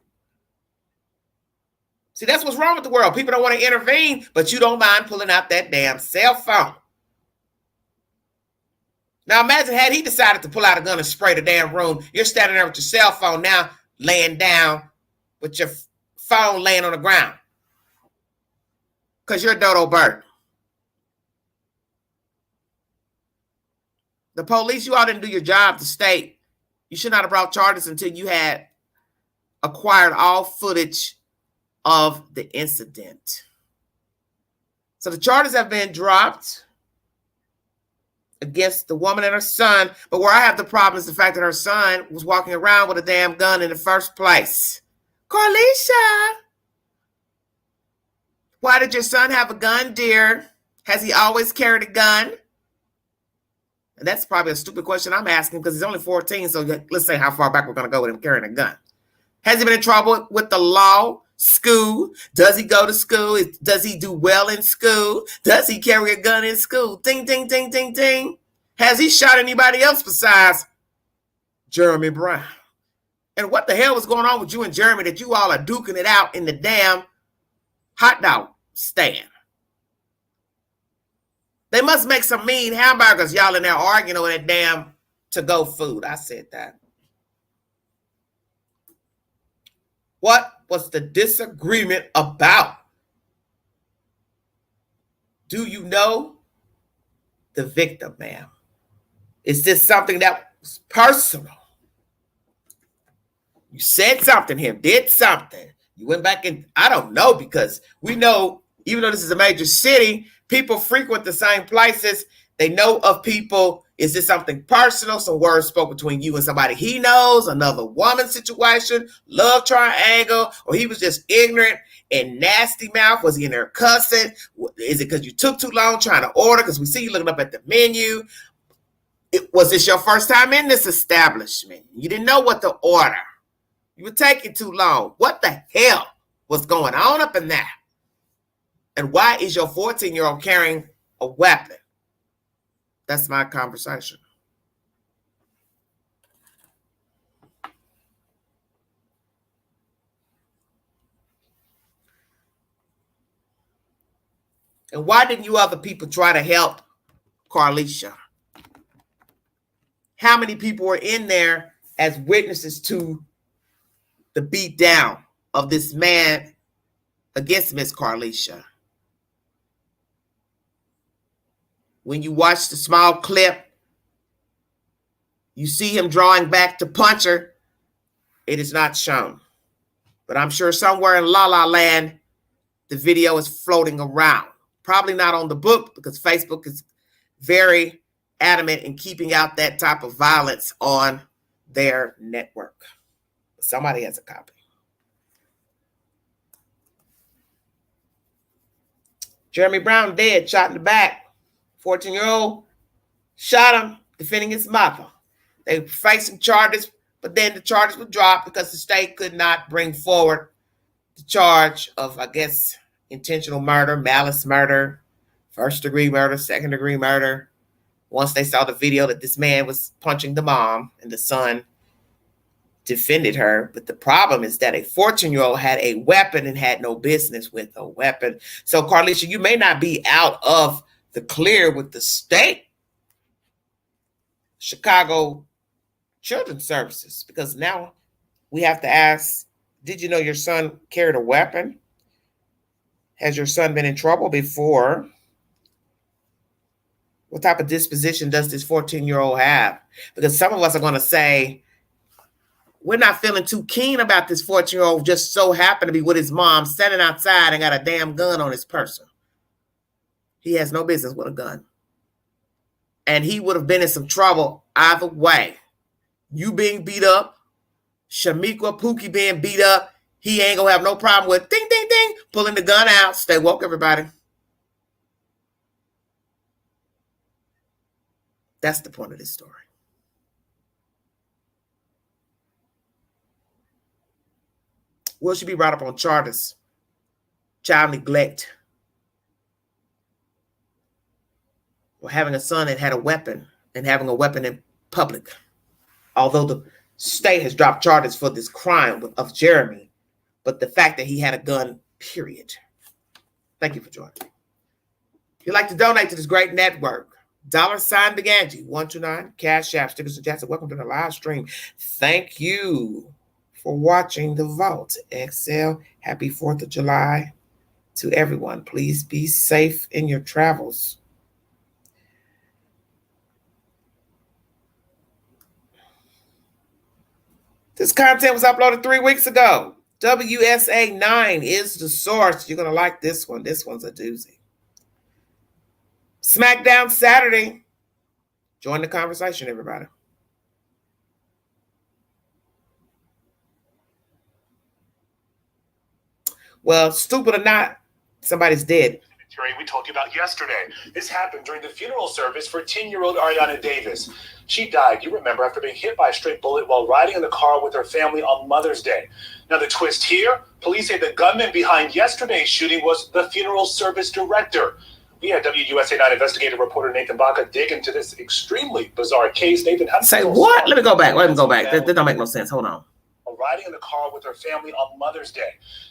See, that's what's wrong with the world. People don't want to intervene, but you don't mind pulling out that damn cell phone. Now, imagine had he decided to pull out a gun and spray the damn room. You're standing there with your cell phone now, laying down with your phone laying on the ground because you're a dodo bird. The police, you all didn't do your job. The state, you should not have brought charges until you had acquired all footage of the incident. So the charges have been dropped against the woman and her son. But where I have the problem is the fact that her son was walking around with a damn gun in the first place. Carlisha, why did your son have a gun, dear? Has he always carried a gun? And that's probably a stupid question I'm asking because he's only 14. So let's say how far back we're going to go with him carrying a gun. Has he been in trouble with the law? School? Does he go to school? Does he do well in school? Does he carry a gun in school? Ding, ding, ding, ding, ding. Has he shot anybody else besides Jeremy Brown? And what the hell was going on with you and Jeremy that you all are duking it out in the damn hot dog stand? They must make some mean hamburgers, y'all in there arguing over that damn to-go food. I said that. What was the disagreement about? Do you know the victim, ma'am? Is this something that was personal? You said something here, did something. You went back and I don't know because we know, even though this is a major city, people frequent the same places. They know of people Is this something personal, some words spoke between you and somebody he knows, another woman situation, love triangle, or he was just ignorant and nasty mouth? Was he in there cussing? Is it because you took too long trying to order? Because we see you looking up at the menu. Was this your first time in this establishment? You didn't know what to order. You were taking too long. What the hell was going on up in there? And why is your 14-year-old carrying a weapon? That's my conversation. And why didn't you other people try to help Carlisha? How many people were in there as witnesses to the beat down of this man against Miss Carlisha? When you watch the small clip, you see him drawing back to punch her. It is not shown. But I'm sure somewhere in La La Land, the video is floating around. Probably not on the book because Facebook is very adamant in keeping out that type of violence on their network. But somebody has a copy. Jeremy Brown dead, shot in the back. 14-year-old shot him, defending his mother. They were facing charges, but then the charges were dropped because the state could not bring forward the charge of, I guess, intentional murder, malice murder, first-degree murder, second-degree murder. Once they saw the video that this man was punching the mom and the son defended her. But the problem is that a 14-year-old had a weapon and had no business with a weapon. So, Carlisha, you may not be out of the clear with the state Chicago Children's Services, because now we have to ask, did you know your son carried a weapon? Has your son been in trouble before? What type of disposition does this 14-year-old have? Because some of us are going to say, we're not feeling too keen about this 14-year-old just so happened to be with his mom standing outside and got a damn gun on his person. He has no business with a gun. And he would have been in some trouble either way. You being beat up, Shamika Pookie being beat up, he ain't going to have no problem with ding, ding, ding, pulling the gun out. Stay woke, everybody. That's the point of this story. Will she be brought up on charges? Child neglect. Or having a son that had a weapon and having a weapon in public. Although the state has dropped charges for this crime of Jeremy, but the fact that he had a gun, period. Thank you for joining me. If you'd like to donate to this great network, $sign Big Angie, 129, Cash App, Stickers and Jackson. Welcome to the live stream. Thank you for watching The Vault. Excel, happy 4th of July to everyone. Please be safe in your travels. This content was uploaded 3 weeks ago. WSA 9 is the source. You're going to like this one. This one's a doozy. Smackdown Saturday. Join the conversation, everybody. Well, stupid or not, somebody's dead. We told you about yesterday. This happened during the funeral service for 10-year-old Ariana Davis. She died, you remember, after being hit by a stray bullet while riding in the car with her family on Mother's Day. Now, the twist here, police say the gunman behind yesterday's shooting was the funeral service director. We had WUSA 9 investigative reporter Nathan Baca dig into this extremely bizarre case. Nathan, how did say what? Let me go back. That don't make no sense. Hold on. Riding in the car with her family on Mother's Day.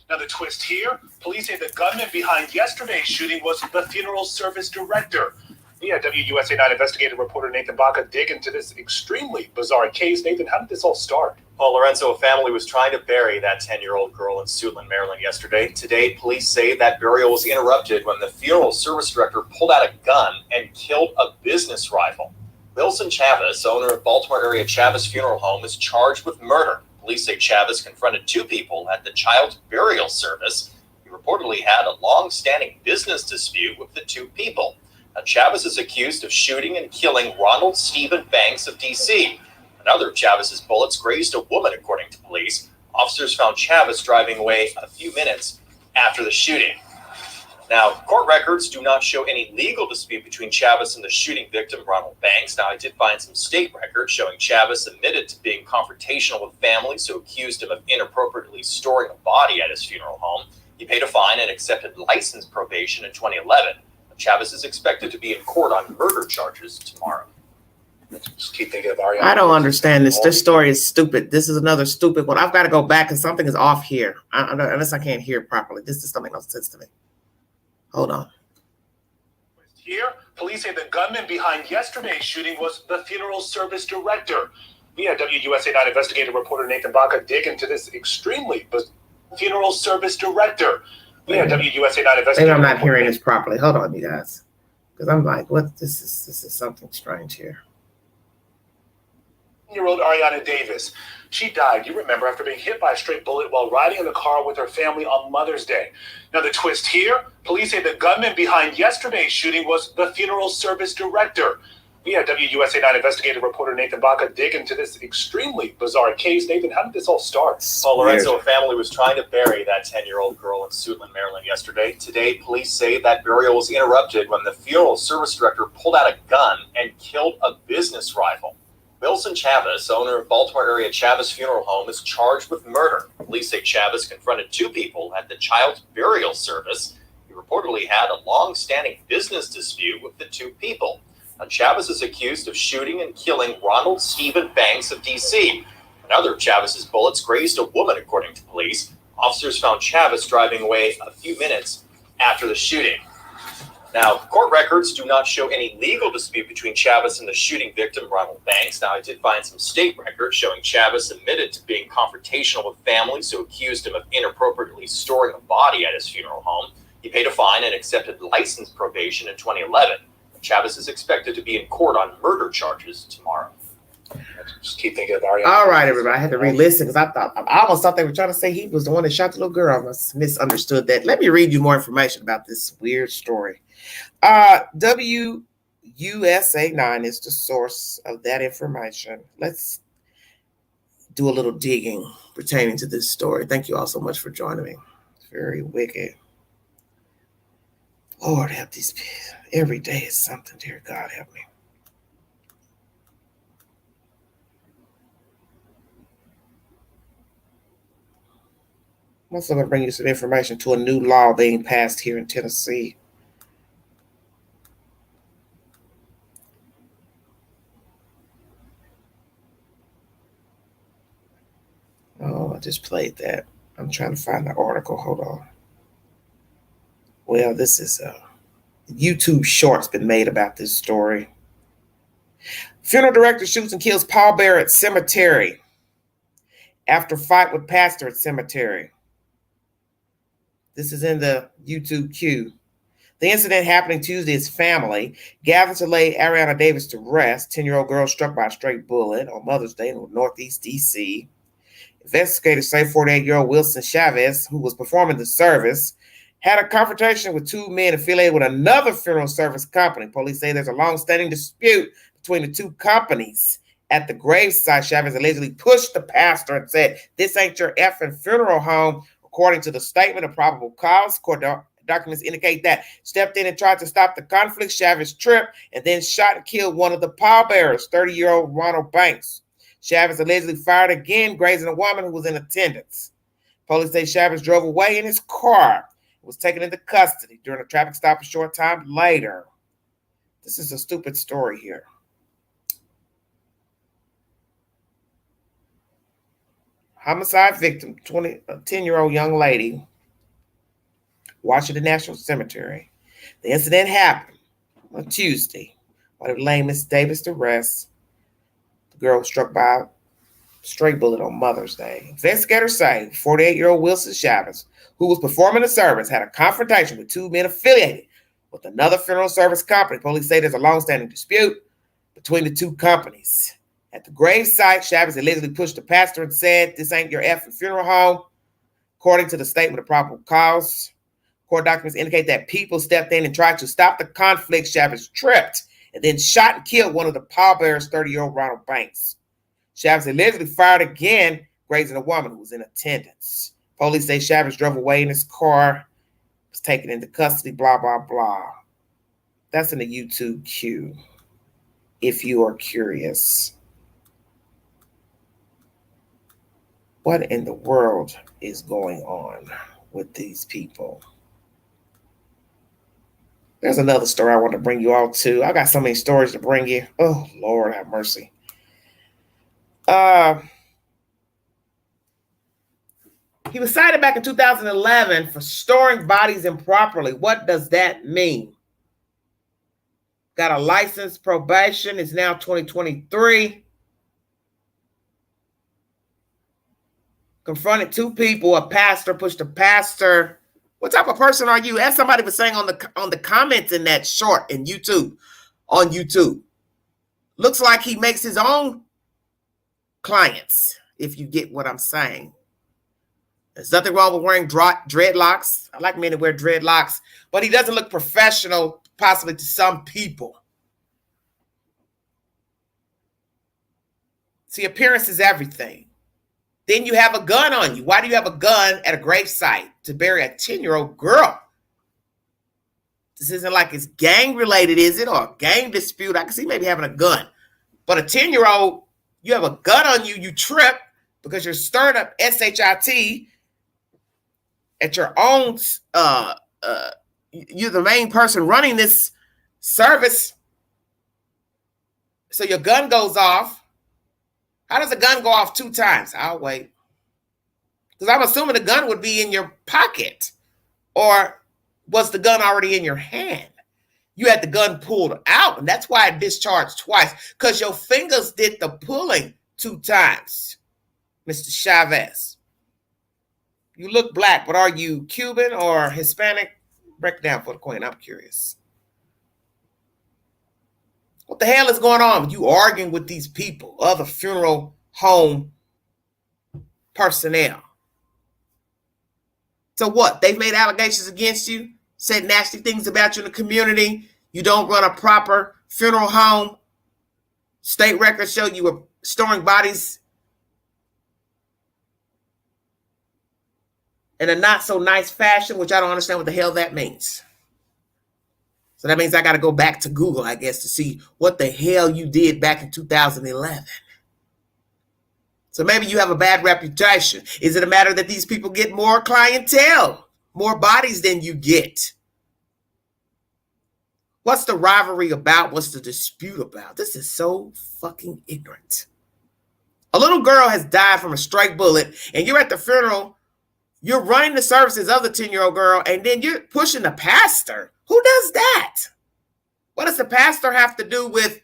Now, the twist here, police say the gunman behind yesterday's shooting was the funeral service director. We had WUSA 9 investigative reporter Nathan Baca dig into this extremely bizarre case. Nathan, how did this all start? Well, Lorenzo, a family was trying to bury that 10-year-old girl in Suitland, Maryland yesterday. Today, police say that burial was interrupted when the funeral service director pulled out a gun and killed a business rival. Wilson Chavez, owner of Baltimore area Chavez Funeral Home, is charged with murder. Police say Chavez confronted two people at the child's burial service. He reportedly had a long-standing business dispute with the two people. Now, Chavez is accused of shooting and killing Ronald Stephen Banks of D.C. Another of Chavez's bullets grazed a woman, according to police. Officers found Chavez driving away a few minutes after the shooting. Now, court records do not show any legal dispute between Chavez and the shooting victim, Ronald Banks. Now, I did find some state records showing Chavez admitted to being confrontational with families who accused him of inappropriately storing a body at his funeral home. He paid a fine and accepted license probation in 2011. Chavez is expected to be in court on murder charges tomorrow. Just keep thinking of Ariana. I don't understand this. This story is stupid. This is another stupid one. I've got to go back because something is off here. Unless I can't hear properly. This just don't make no sense to me. Hold on. Here, police say the gunman behind yesterday's shooting was the funeral service director. We had WUSA 9 investigative reporter Nathan Baca dig into this extremely funeral service director. We had WUSA 9 investigative. Maybe I'm not hearing this properly. Hold on, you guys. Because I'm like, what? This is something strange here. Year-old Ariana Davis. She died, you remember, after being hit by a stray bullet while riding in the car with her family on Mother's Day. Now the twist here, police say the gunman behind yesterday's shooting was the funeral service director. We had WUSA 9 investigative reporter Nathan Baca dig into this extremely bizarre case. Nathan, how did this all start? Well, Lorenzo, a family was trying to bury that 10-year-old girl in Suitland, Maryland yesterday. Today, police say that burial was interrupted when the funeral service director pulled out a gun and killed a business rival. Wilson Chavez, owner of Baltimore area Chavez Funeral Home, is charged with murder. Police say Chavez confronted two people at the child's burial service. He reportedly had a long-standing business dispute with the two people. Now, Chavez is accused of shooting and killing Ronald Stephen Banks of D.C. Another of Chavez's bullets grazed a woman, according to police. Officers found Chavez driving away a few minutes after the shooting. Now, court records do not show any legal dispute between Chavez and the shooting victim, Ronald Banks. Now, I did find some state records showing Chavez admitted to being confrontational with families who accused him of inappropriately storing a body at his funeral home. He paid a fine and accepted license probation in 2011. Chavez is expected to be in court on murder charges tomorrow. Just keep thinking of Ariana. All right, everybody. I had to re-listen because I almost thought they were trying to say he was the one that shot the little girl. I misunderstood that. Let me read you more information about this weird story. WUSA 9 is the source of that information. Let's do a little digging pertaining to this story. Thank you all so much for joining me. It's very wicked. Lord help these people. Every day is something, dear God help me. I'm also going to bring you some information to a new law being passed here in Tennessee. Oh, I just played that. I'm trying to find the article. Hold on. Well, this is a YouTube short's been made about this story. Funeral director shoots and kills pallbearer at cemetery after fight with pastor at cemetery. This is in the YouTube queue. The incident happening Tuesday. His family gathered to lay Ariana Davis to rest. 10-year-old girl struck by a stray bullet on Mother's Day in Northeast D.C. Investigators say 48-year-old Wilson Chavez, who was performing the service, had a confrontation with two men affiliated with another funeral service company. Police say there's a long-standing dispute between the two companies. At the gravesite, Chavez allegedly pushed the pastor and said, "This ain't your effing funeral home." According to the statement of probable cause, court documents indicate that stepped in and tried to stop the conflict. Chavez tripped and then shot and killed one of the pallbearers, 30-year-old Ronald Banks. Chavez allegedly fired again, grazing a woman who was in attendance. Police say Chavez drove away in his car and was taken into custody during a traffic stop a short time later. This is a stupid story here. Homicide victim, 10-year-old young lady, Washington National Cemetery. The incident happened on Tuesday while they laying Miss Davis to rest. The girl was struck by a stray bullet on Mother's Day. Investigators say 48-year-old Wilson Chavez, who was performing the service, had a confrontation with two men affiliated with another funeral service company. Police say there's a long-standing dispute between the two companies. At the gravesite, Chavez allegedly pushed the pastor and said, "This ain't your effing funeral home." According to the statement of probable cause, Court documents indicate that people stepped in and tried to stop the conflict. Chavez tripped and then shot and killed one of the pallbearers, 30-year-old Ronald Banks. Chavez allegedly fired again, grazing a woman who was in attendance. Police say Chavez drove away in his car, was taken into custody, blah, blah, blah. That's in the YouTube queue, if you are curious. What in the world is going on with these people? There's another story I want to bring you all to. I got so many stories to bring you. Oh, Lord have mercy. He was cited back in 2011 for storing bodies improperly. What does that mean? Got a license, probation. It's now 2023. Confronted two people. A pastor pushed a pastor. What type of person are you? As somebody was saying on the comments in that short in YouTube, on YouTube. Looks like he makes his own clients, if you get what I'm saying. There's nothing wrong with wearing dreadlocks. I like men that wear dreadlocks, but he doesn't look professional, possibly to some people. See, appearance is everything. Then you have a gun on you. Why do you have a gun at a gravesite? To bury a 10-year-old girl. This isn't like it's gang related, is it? Or a gang dispute. I can see maybe having a gun. But a 10-year-old, you have a gun on you, you trip because you're stirring up SHIT at your own, you're the main person running this service. So your gun goes off. How does a gun go off 2 times? I'll wait. Because I'm assuming the gun would be in your pocket. Or was the gun already in your hand? You had the gun pulled out, and that's why it discharged twice. Because your fingers did the pulling 2 times, Mr. Chavez. You look black, but are you Cuban or Hispanic? Break it down for the queen. I'm curious. What the hell is going on with you arguing with these people, other funeral home personnel? So what? They've made allegations against you, said nasty things about you in the community. You don't run a proper funeral home. State records show you were storing bodies in a not so nice fashion, which I don't understand what the hell that means. So that means I got to go back to Google, I guess, to see what the hell you did back in 2011. So maybe you have a bad reputation. Is it a matter that these people get more clientele, more bodies than you get? What's the rivalry about? What's the dispute about? This is so fucking ignorant. A little girl has died from a stray bullet, and you're at the funeral. You're running the services of the 10-year-old girl, and then you're pushing the pastor. Who does that? What does the pastor have to do with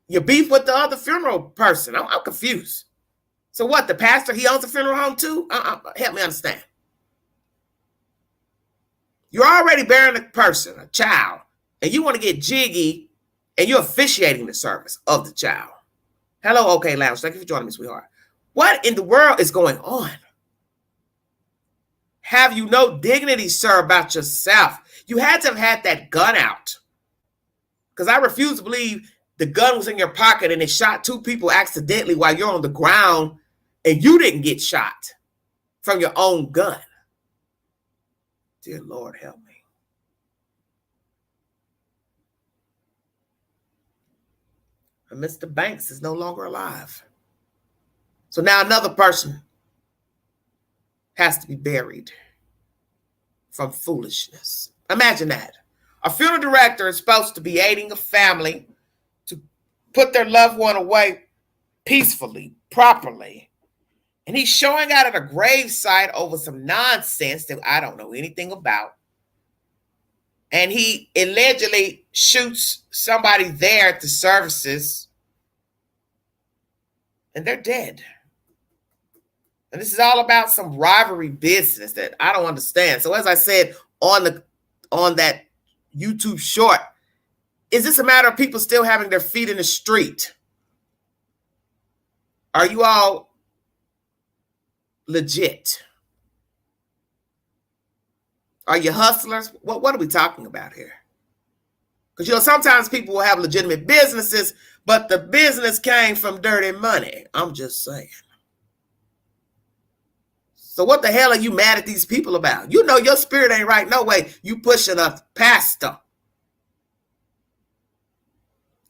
your beef with the other funeral person? I'm confused. So what, the pastor, he owns a funeral home too? Help me understand. You're already burying a person, a child, and you want to get jiggy, and you're officiating the service of the child. Hello, OK Lounge. Thank you for joining me, sweetheart. What in the world is going on? Have you no dignity, sir, about yourself? You had to have had that gun out. Because I refuse to believe the gun was in your pocket and it shot 2 people accidentally while you're on the ground and you didn't get shot from your own gun. Dear Lord, help me. And Mr. Banks is no longer alive. So now another person has to be buried from foolishness. Imagine that. A funeral director is supposed to be aiding a family to put their loved one away peacefully, properly. And he's showing out at a gravesite over some nonsense that I don't know anything about. And he allegedly shoots somebody there at the services. And they're dead. And this is all about some rivalry business that I don't understand. So as I said on that YouTube short, is this a matter of people still having their feet in the street? Are you all legit? Are you hustlers? What are we talking about here? Because, you know, sometimes people will have legitimate businesses, but the business came from dirty money. I'm just saying. So what the hell are you mad at these people about? You know your spirit ain't right no way. You pushing a pastor.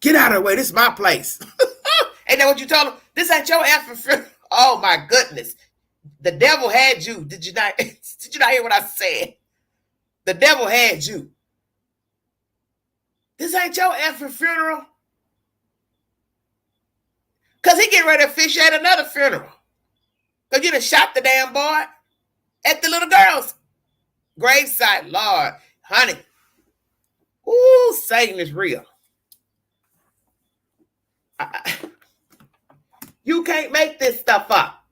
Get out of the way. This is my place. Ain't that what you told him? This ain't your effort. Oh my goodness. The devil had you. Did you not hear what I said? The devil had you. This ain't your effing funeral. Because he getting ready to officiate another funeral. Because you done shot the damn boy at the little girl's gravesite. Lord, honey. Ooh, Satan is real. You can't make this stuff up.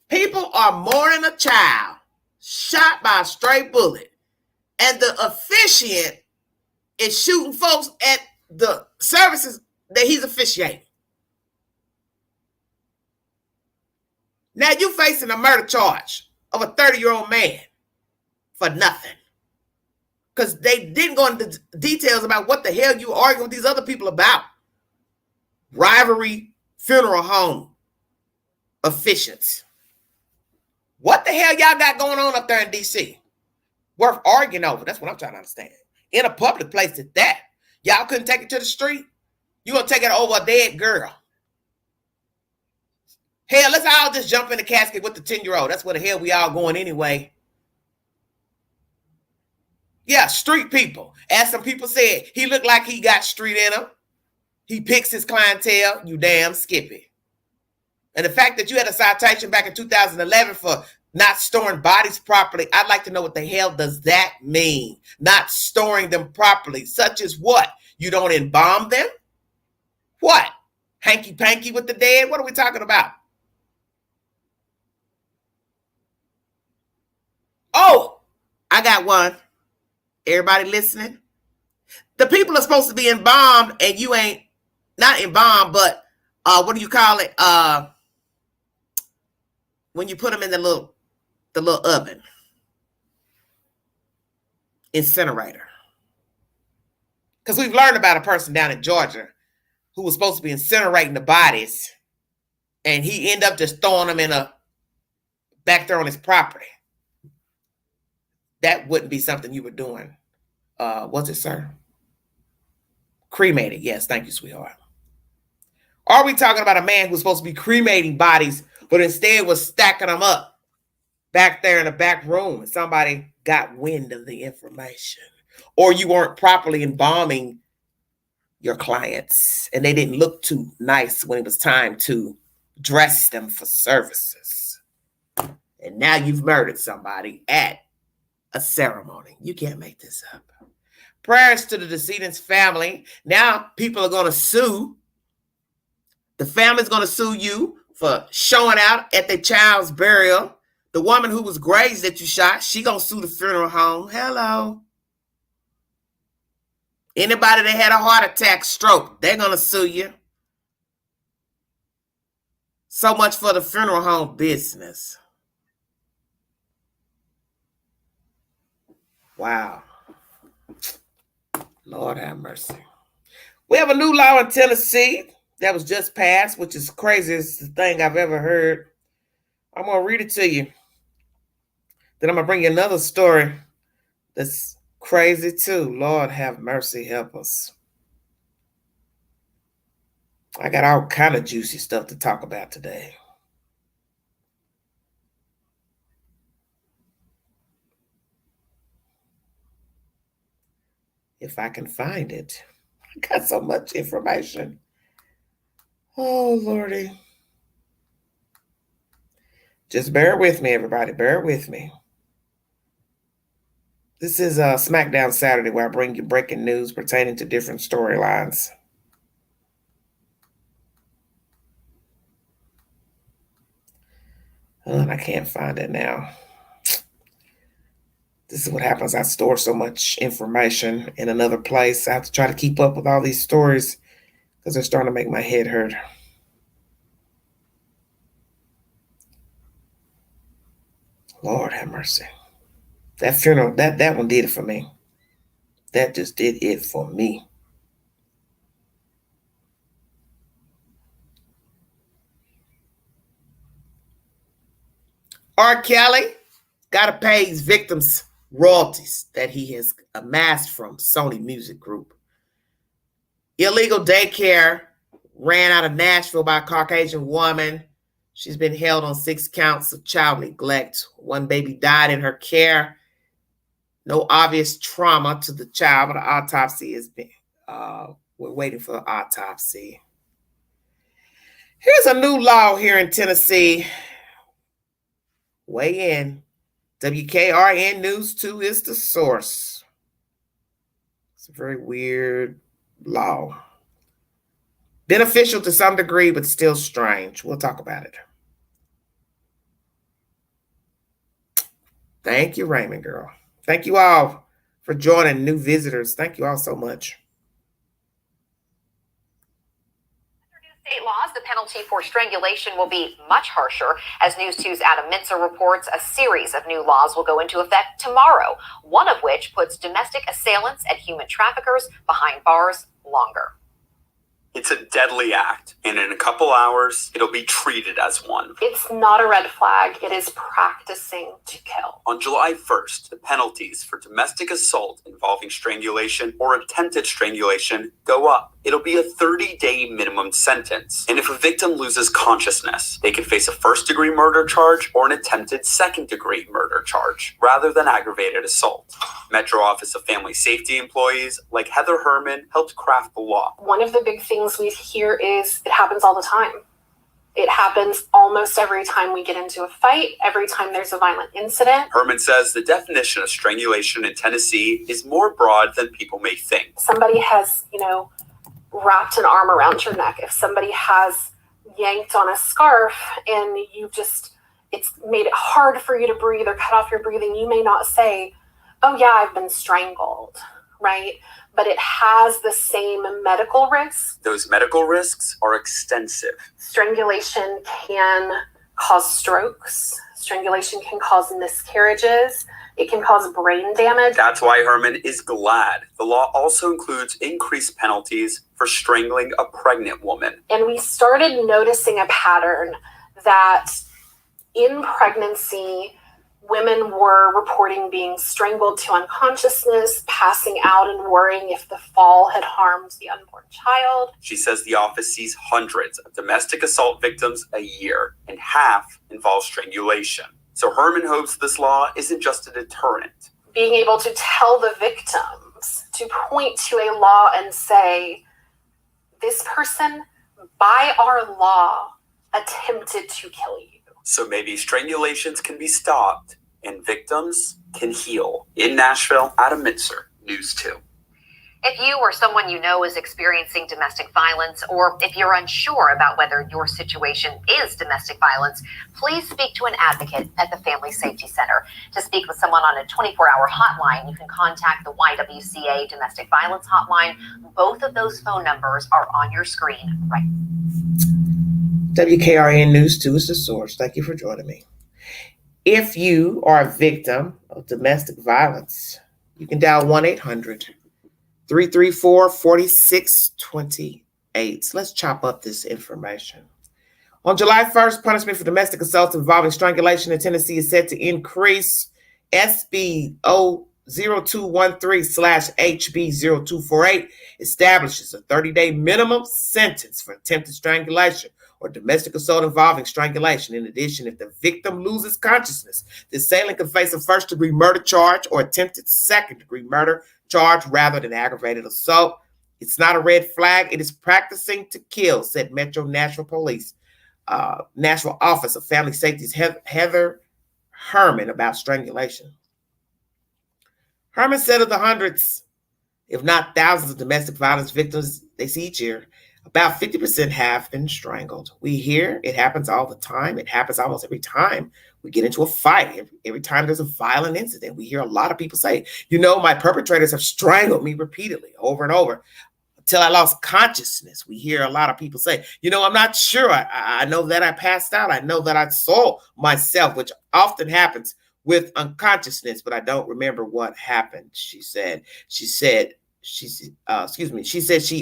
People are mourning a child shot by a stray bullet. And the officiant is shooting folks at the services that he's officiating. Now you're facing a murder charge of a 30-year-old man for nothing. Because they didn't go into details about what the hell you arguing with these other people about. Rivalry, funeral home, officiants. What the hell y'all got going on up there in D.C.? Worth arguing over. That's what I'm trying to understand. In a public place at that. Y'all couldn't take it to the street? You gonna take it over a dead girl? Hell, let's all just jump in the casket with the 10-year-old. That's where the hell we all going anyway. Yeah, street people. As some people said, he looked like he got street in him. He picks his clientele. You damn Skippy. And the fact that you had a citation back in 2011 for not storing bodies properly, I'd like to know what the hell does that mean? Not storing them properly, such as what? You don't embalm them? What? Hanky-panky with the dead? What are we talking about? Oh, I got one. Everybody listening? The people are supposed to be embalmed and you ain't, not embalmed, but what do you call it? When you put them in the little oven. Incinerator. Because we've learned about a person down in Georgia who was supposed to be incinerating the bodies and he ended up just throwing them in back there on his property. That wouldn't be something you were doing. Was it, sir? Cremated. Yes, thank you, sweetheart. Are we talking about a man who's supposed to be cremating bodies, but instead was stacking them up back there in the back room and somebody got wind of the information? Or you weren't properly embalming your clients and they didn't look too nice when it was time to dress them for services. And now you've murdered somebody at a ceremony. You can't make this up. Prayers to the decedent's family. Now people are going to sue. The family's going to sue you for showing out at their child's burial. The woman who was grazed that you shot, she going to sue the funeral home. Hello. Anybody that had a heart attack, stroke, they're going to sue you. So much for the funeral home business. Wow. Lord have mercy. We have a new law in Tennessee that was just passed, which is craziest thing I've ever heard. I'm going to read it to you. Then I'm going to bring you another story that's crazy too. Lord have mercy, help us. I got all kind of juicy stuff to talk about today. If I can find it. I got so much information. Oh, Lordy. Just bear with me, everybody. Bear with me. This is Smackdown Saturday, where I bring you breaking news pertaining to different storylines. Oh, and I can't find it now. This is what happens. I store so much information in another place. I have to try to keep up with all these stories because they're starting to make my head hurt. Lord have mercy. That funeral, that one did it for me. That just did it for me. R. Kelly got to pay his victims royalties that he has amassed from Sony Music Group. Illegal daycare ran out of Nashville by a Caucasian woman. She's been held on 6 counts of child neglect. One baby died in her care. No obvious trauma to the child, but an autopsy has been, we're waiting for the autopsy. Here's a new law here in Tennessee. Weigh in. WKRN News 2 is the source. It's a very weird law. Beneficial to some degree, but still strange. We'll talk about it. Thank you, Raymond Girl. Thank you all for joining, new visitors. Thank you all so much. State laws, the penalty for strangulation will be much harsher. As News 2's Adam Mintzer reports, a series of new laws will go into effect tomorrow, one of which puts domestic assailants and human traffickers behind bars longer. It's a deadly act, and in a couple hours, it'll be treated as one. It's not a red flag. It is practicing to kill. On July 1st, the penalties for domestic assault involving strangulation or attempted strangulation go up. It'll be a 30-day minimum sentence. And if a victim loses consciousness, they can face a first-degree murder charge or an attempted second-degree murder charge, rather than aggravated assault. Metro Office of Family Safety employees like Heather Herman helped craft the law. One of the big things we hear is it happens all the time. It happens almost every time we get into a fight, every time there's a violent incident. Herman says the definition of strangulation in Tennessee is more broad than people may think. Somebody has, wrapped an arm around your neck. If somebody has yanked on a scarf and it's made it hard for you to breathe or cut off your breathing, you may not say, oh yeah, I've been strangled, right? But it has the same medical risks. Those medical risks are extensive. Strangulation can cause strokes. Strangulation can cause miscarriages. It can cause brain damage. That's why Herman is glad. The law also includes increased penalties for strangling a pregnant woman. And we started noticing a pattern that in pregnancy, women were reporting being strangled to unconsciousness, passing out, and worrying if the fall had harmed the unborn child. She says the office sees hundreds of domestic assault victims a year, and half involve strangulation. So Herman hopes this law isn't just a deterrent. Being able to tell the victims, to point to a law and say, this person, by our law, attempted to kill you. So maybe strangulations can be stopped and victims can heal. In Nashville, Adam Mintzer, News 2. If you or someone you know is experiencing domestic violence, or if you're unsure about whether your situation is domestic violence, please speak to an advocate at the Family Safety Center. To speak with someone on a 24-hour hotline, you can contact the YWCA Domestic Violence Hotline. Both of those phone numbers are on your screen right now. WKRN News 2 is the source. Thank you for joining me. If you are a victim of domestic violence, you can dial 1-800-334-4628. Let's chop up this information. On July 1st, punishment for domestic assault involving strangulation in Tennessee is set to increase. SB 0213/HB0248 establishes a 30-day minimum sentence for attempted strangulation or domestic assault involving strangulation. In addition, if the victim loses consciousness, the assailant can face a first-degree murder charge or attempted second-degree murder charge rather than aggravated assault. It's not a red flag. It is practicing to kill, said Metro Nashville Police, Nashville Office of Family Safety's Heather Herman about strangulation. Herman said of the hundreds, if not thousands of domestic violence victims they see each year, about 50% have been strangled. We hear it happens all the time. It happens almost every time we get into a fight. Every time there's a violent incident, we hear a lot of people say, my perpetrators have strangled me repeatedly over and over until I lost consciousness. We hear a lot of people say, I'm not sure. I know that I passed out. I know that I saw myself, which often happens with unconsciousness, but I don't remember what happened. She said she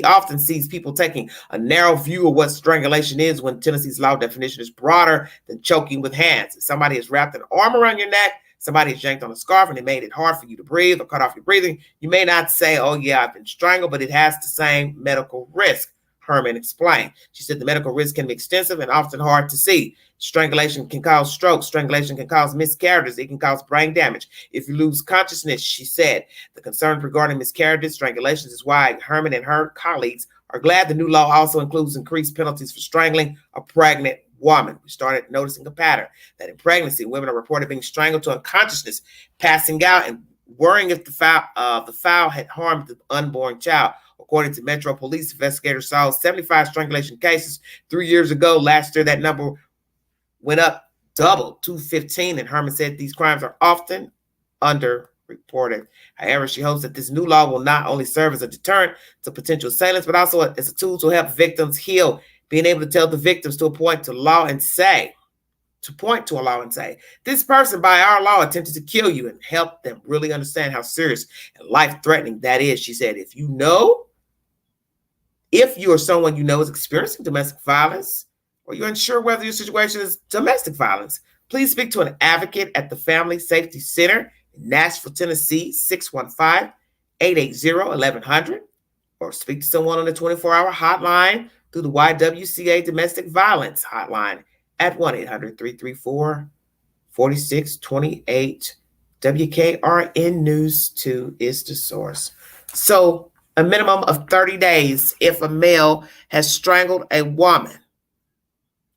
often sees people taking a narrow view of what strangulation is when Tennessee's law definition is broader than choking with hands. If somebody has wrapped an arm around your neck, somebody has yanked on a scarf and they made it hard for you to breathe or cut off your breathing, you may not say, oh yeah, I've been strangled, but it has the same medical risk, Herman explained. She said the medical risk can be extensive and often hard to see. Strangulation can cause strokes. Strangulation can cause miscarriages. It can cause brain damage. If you lose consciousness, she said, the concerns regarding miscarriages, strangulations is why Herman and her colleagues are glad the new law also includes increased penalties for strangling a pregnant woman. We started noticing a pattern that in pregnancy, women are reported being strangled to unconsciousness, passing out, and worrying if the foul had harmed the unborn child. According to Metro Police, investigators saw 75 strangulation cases 3 years ago. Last year, that number went up double to 15, and Herman said these crimes are often underreported. However, she hopes that this new law will not only serve as a deterrent to potential assailants, but also as a tool to help victims heal, being able to tell the victims to point to a law and say, this person by our law attempted to kill you, and help them really understand how serious and life-threatening that is. She said, if you or someone you know is experiencing domestic violence, or you're unsure whether your situation is domestic violence, please speak to an advocate at the Family Safety Center in Nashville, Tennessee, 615-880-1100, or speak to someone on the 24-hour hotline through the YWCA Domestic Violence Hotline at 1-800-334-4628. WKRN News 2 is the source. So, a minimum of 30 days if a male has strangled a woman.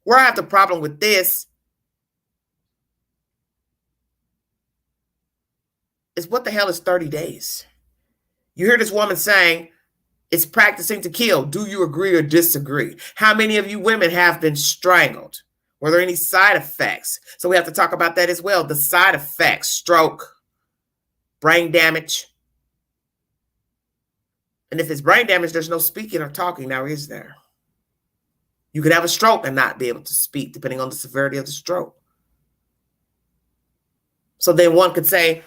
Where I have the problem with this is what the hell is 30 days? You hear this woman saying it's practicing to kill. Do you agree or disagree? How many of you women have been strangled? Were there any side effects? So we have to talk about that as well. The side effects, stroke, brain damage. And if it's brain damage, there's no speaking or talking now, is there? You could have a stroke and not be able to speak, depending on the severity of the stroke. So then one could say,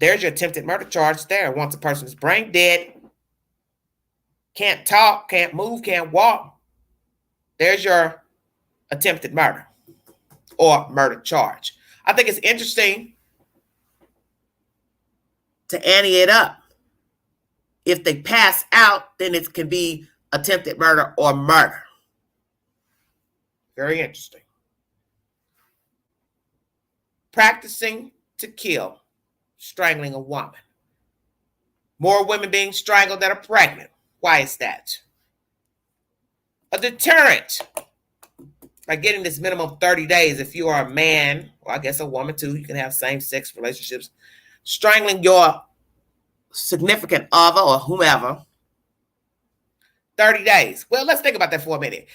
there's your attempted murder charge there. Once a person is brain dead, can't talk, can't move, can't walk, there's your attempted murder or murder charge. I think it's interesting to ante it up. If they pass out, then it can be attempted murder or murder. Very interesting. Practicing to kill, strangling a woman. More women being strangled that are pregnant. Why is that? A deterrent. By getting this minimum 30 days, if you are a man, or I guess a woman too, you can have same-sex relationships, strangling your significant other or whomever, 30 days. Well, let's think about that for a minute.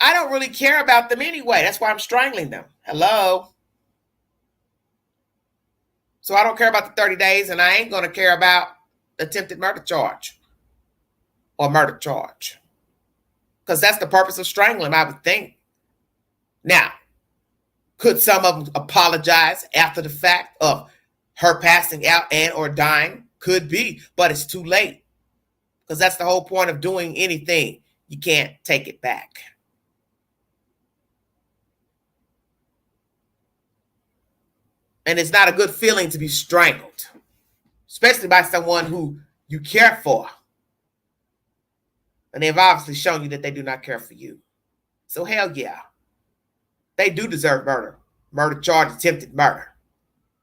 I don't really care about them anyway. That's why I'm strangling them. Hello? So I don't care about the 30 days, and I ain't going to care about attempted murder charge or murder charge. Because that's the purpose of strangling, I would think. Now, could some of them apologize after the fact of her passing out and or dying? Could be, but it's too late. Because that's the whole point of doing anything. You can't take it back. And it's not a good feeling to be strangled, especially by someone who you care for. And they've obviously shown you that they do not care for you. So hell yeah. They do deserve murder. Murder charge, attempted murder.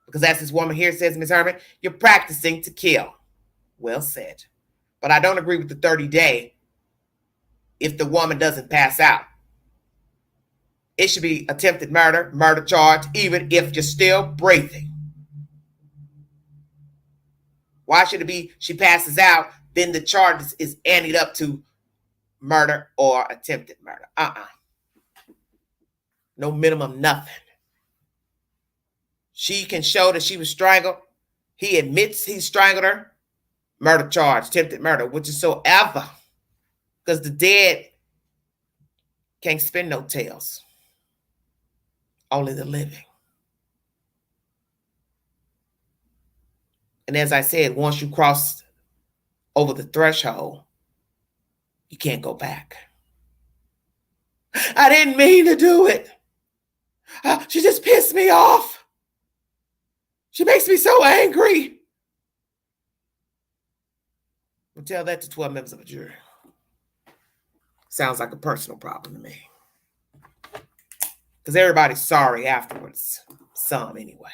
Because as this woman here says, Ms. Herman, you're practicing to kill. Well said. But I don't agree with the 30-day if the woman doesn't pass out. It should be attempted murder, murder charge, even if you're still breathing. Why should it be she passes out, then the charge is anteed up to murder or attempted murder? No minimum, nothing. She can show that she was strangled. He admits he strangled her. Murder charge, attempted murder, whichsoever. Because the dead can't spin no tales. Only the living. And as I said, once you cross over the threshold, you can't go back. I didn't mean to do it. She just pissed me off. She makes me so angry. We'll tell that to 12 members of a jury. Sounds like a personal problem to me. Because everybody's sorry afterwards. Some, anyway.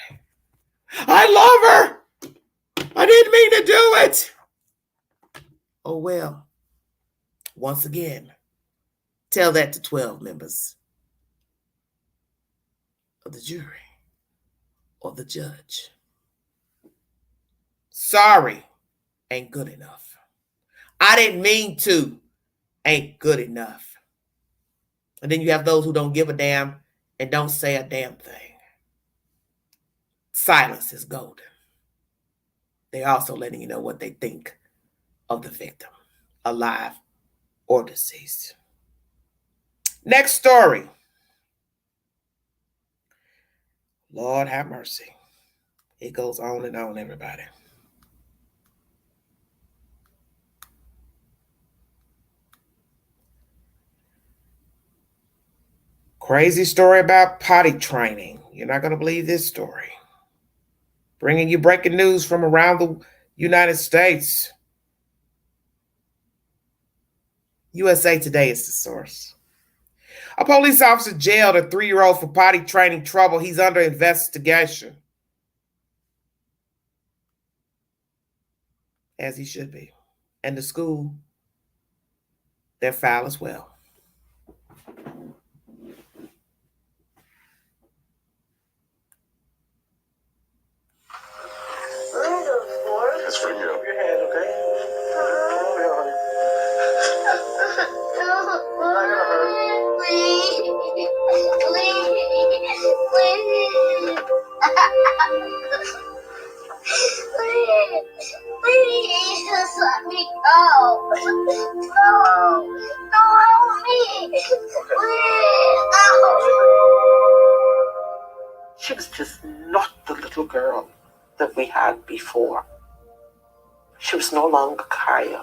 I love her. I didn't mean to do it. Oh, well. Once again, tell that to 12 members of the jury or the judge. Sorry ain't good enough. I didn't mean to ain't good enough. And then you have those who don't give a damn and don't say a damn thing. Silence is golden. They're also letting you know what they think of the victim, alive or deceased. Next story. Lord have mercy. It goes on and on, everybody. Crazy story about potty training. You're not going to believe this story. Bringing you breaking news from around the United States. USA Today is the source. A police officer jailed a 3-year-old for potty training trouble. He's under investigation. As he should be. And the school, they're foul as well. It's for you. Your hand, okay? Please just let me go. No, help me. Please. She was just not the little girl that we had before. She was no longer Kaya.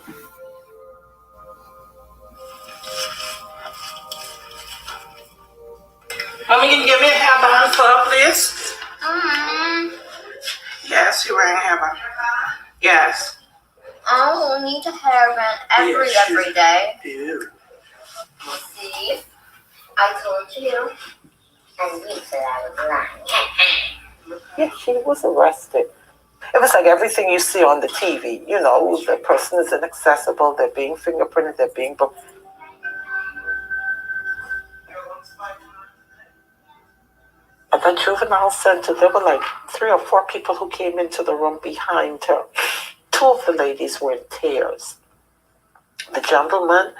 Mommy, can you give me a hairband for please? Yes, you're wearing a hairband. Yes. I will need a hairband every day. Ew. See, I told you, and you said I was lying. Yeah, she was arrested. It was like everything you see on the TV. You know, the person is inaccessible, they're being fingerprinted, they're being booked. At the juvenile center, there were like 3 or 4 people who came into the room behind her. 2 of the ladies were in tears. The gentleman,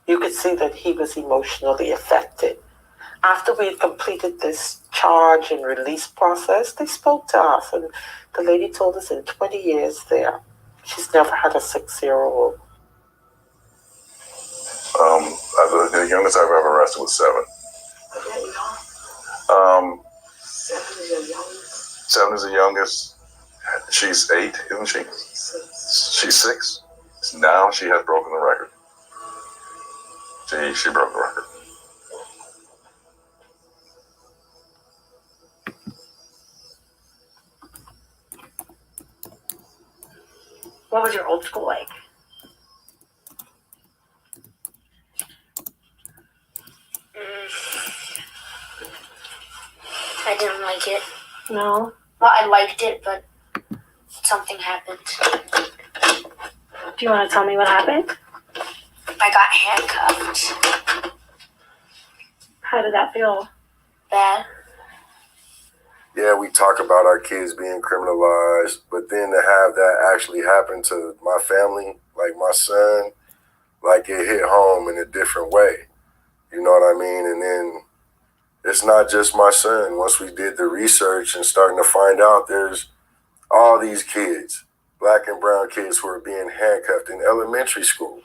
you could see that he was emotionally affected. After we had completed this charge and release process, they spoke to us, and the lady told us in 20 years there, she's never had a 6-year-old. The youngest I've ever arrested was 7. 7 is the youngest. She's 8, isn't she? She's 6. Now she has broken the record. She broke the record. What was your old school like? I didn't like it. No. Well, I liked it, but something happened. Do you want to tell me what happened? I got handcuffed. How did that feel? Bad. Yeah, we talk about our kids being criminalized, but then to have that actually happen to my family, like my son, like it hit home in a different way. You know what I mean? And then it's not just my son. Once we did the research and starting to find out, there's all these kids, black and brown kids, who are being handcuffed in elementary school.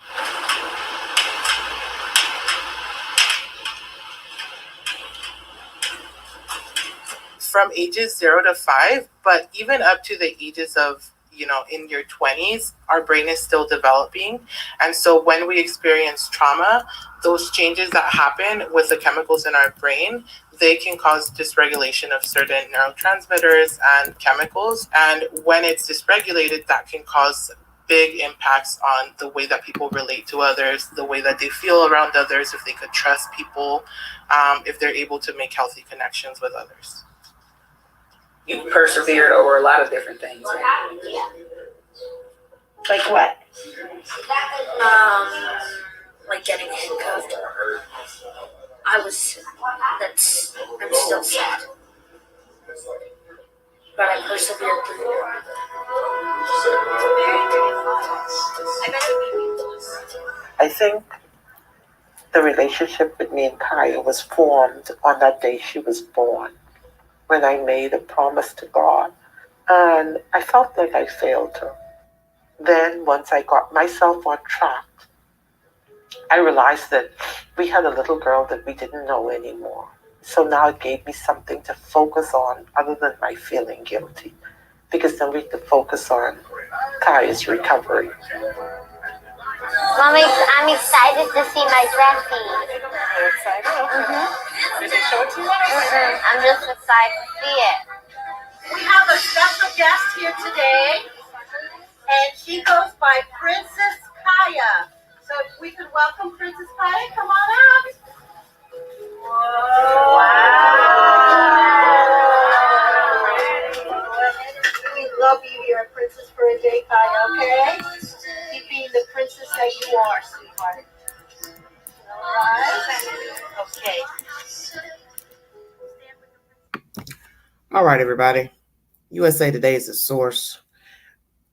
From ages 0 to 5, but even up to the ages of in your 20s, our brain is still developing. And so when we experience trauma, those changes that happen with the chemicals in our brain, they can cause dysregulation of certain neurotransmitters and chemicals. And when it's dysregulated, that can cause big impacts on the way that people relate to others, the way that they feel around others, if they could trust people, if they're able to make healthy connections with others. You persevered over a lot of different things. Like what? Like getting handcuffed. I'm still sad. But I persevered through it. I think the relationship with me and Kaya was formed on that day she was born, when I made a promise to God. And I felt like I failed her. Then once I got myself on track, I realized that we had a little girl that we didn't know anymore. So now it gave me something to focus on other than my feeling guilty, because then we could focus on Kaya's recovery. Mommy, I'm excited to see my dressy. You're excited? Mm-hmm. Did they show it to you? I'm just excited to see it. We have a special guest here today, and she goes by Princess Kaya. So if we could welcome Princess Kaya, come on out. Whoa. Wow. We love you here at Princess for a Day, Kaya, okay? Keep being the princess that you are, sweetheart. All right? Okay. All right, everybody. USA Today is the source.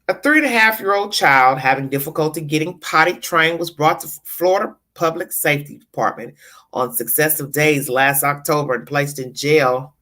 A 3.5-year-old child having difficulty getting potty trained was brought to Florida Public Safety Department on successive days last October and placed in jail.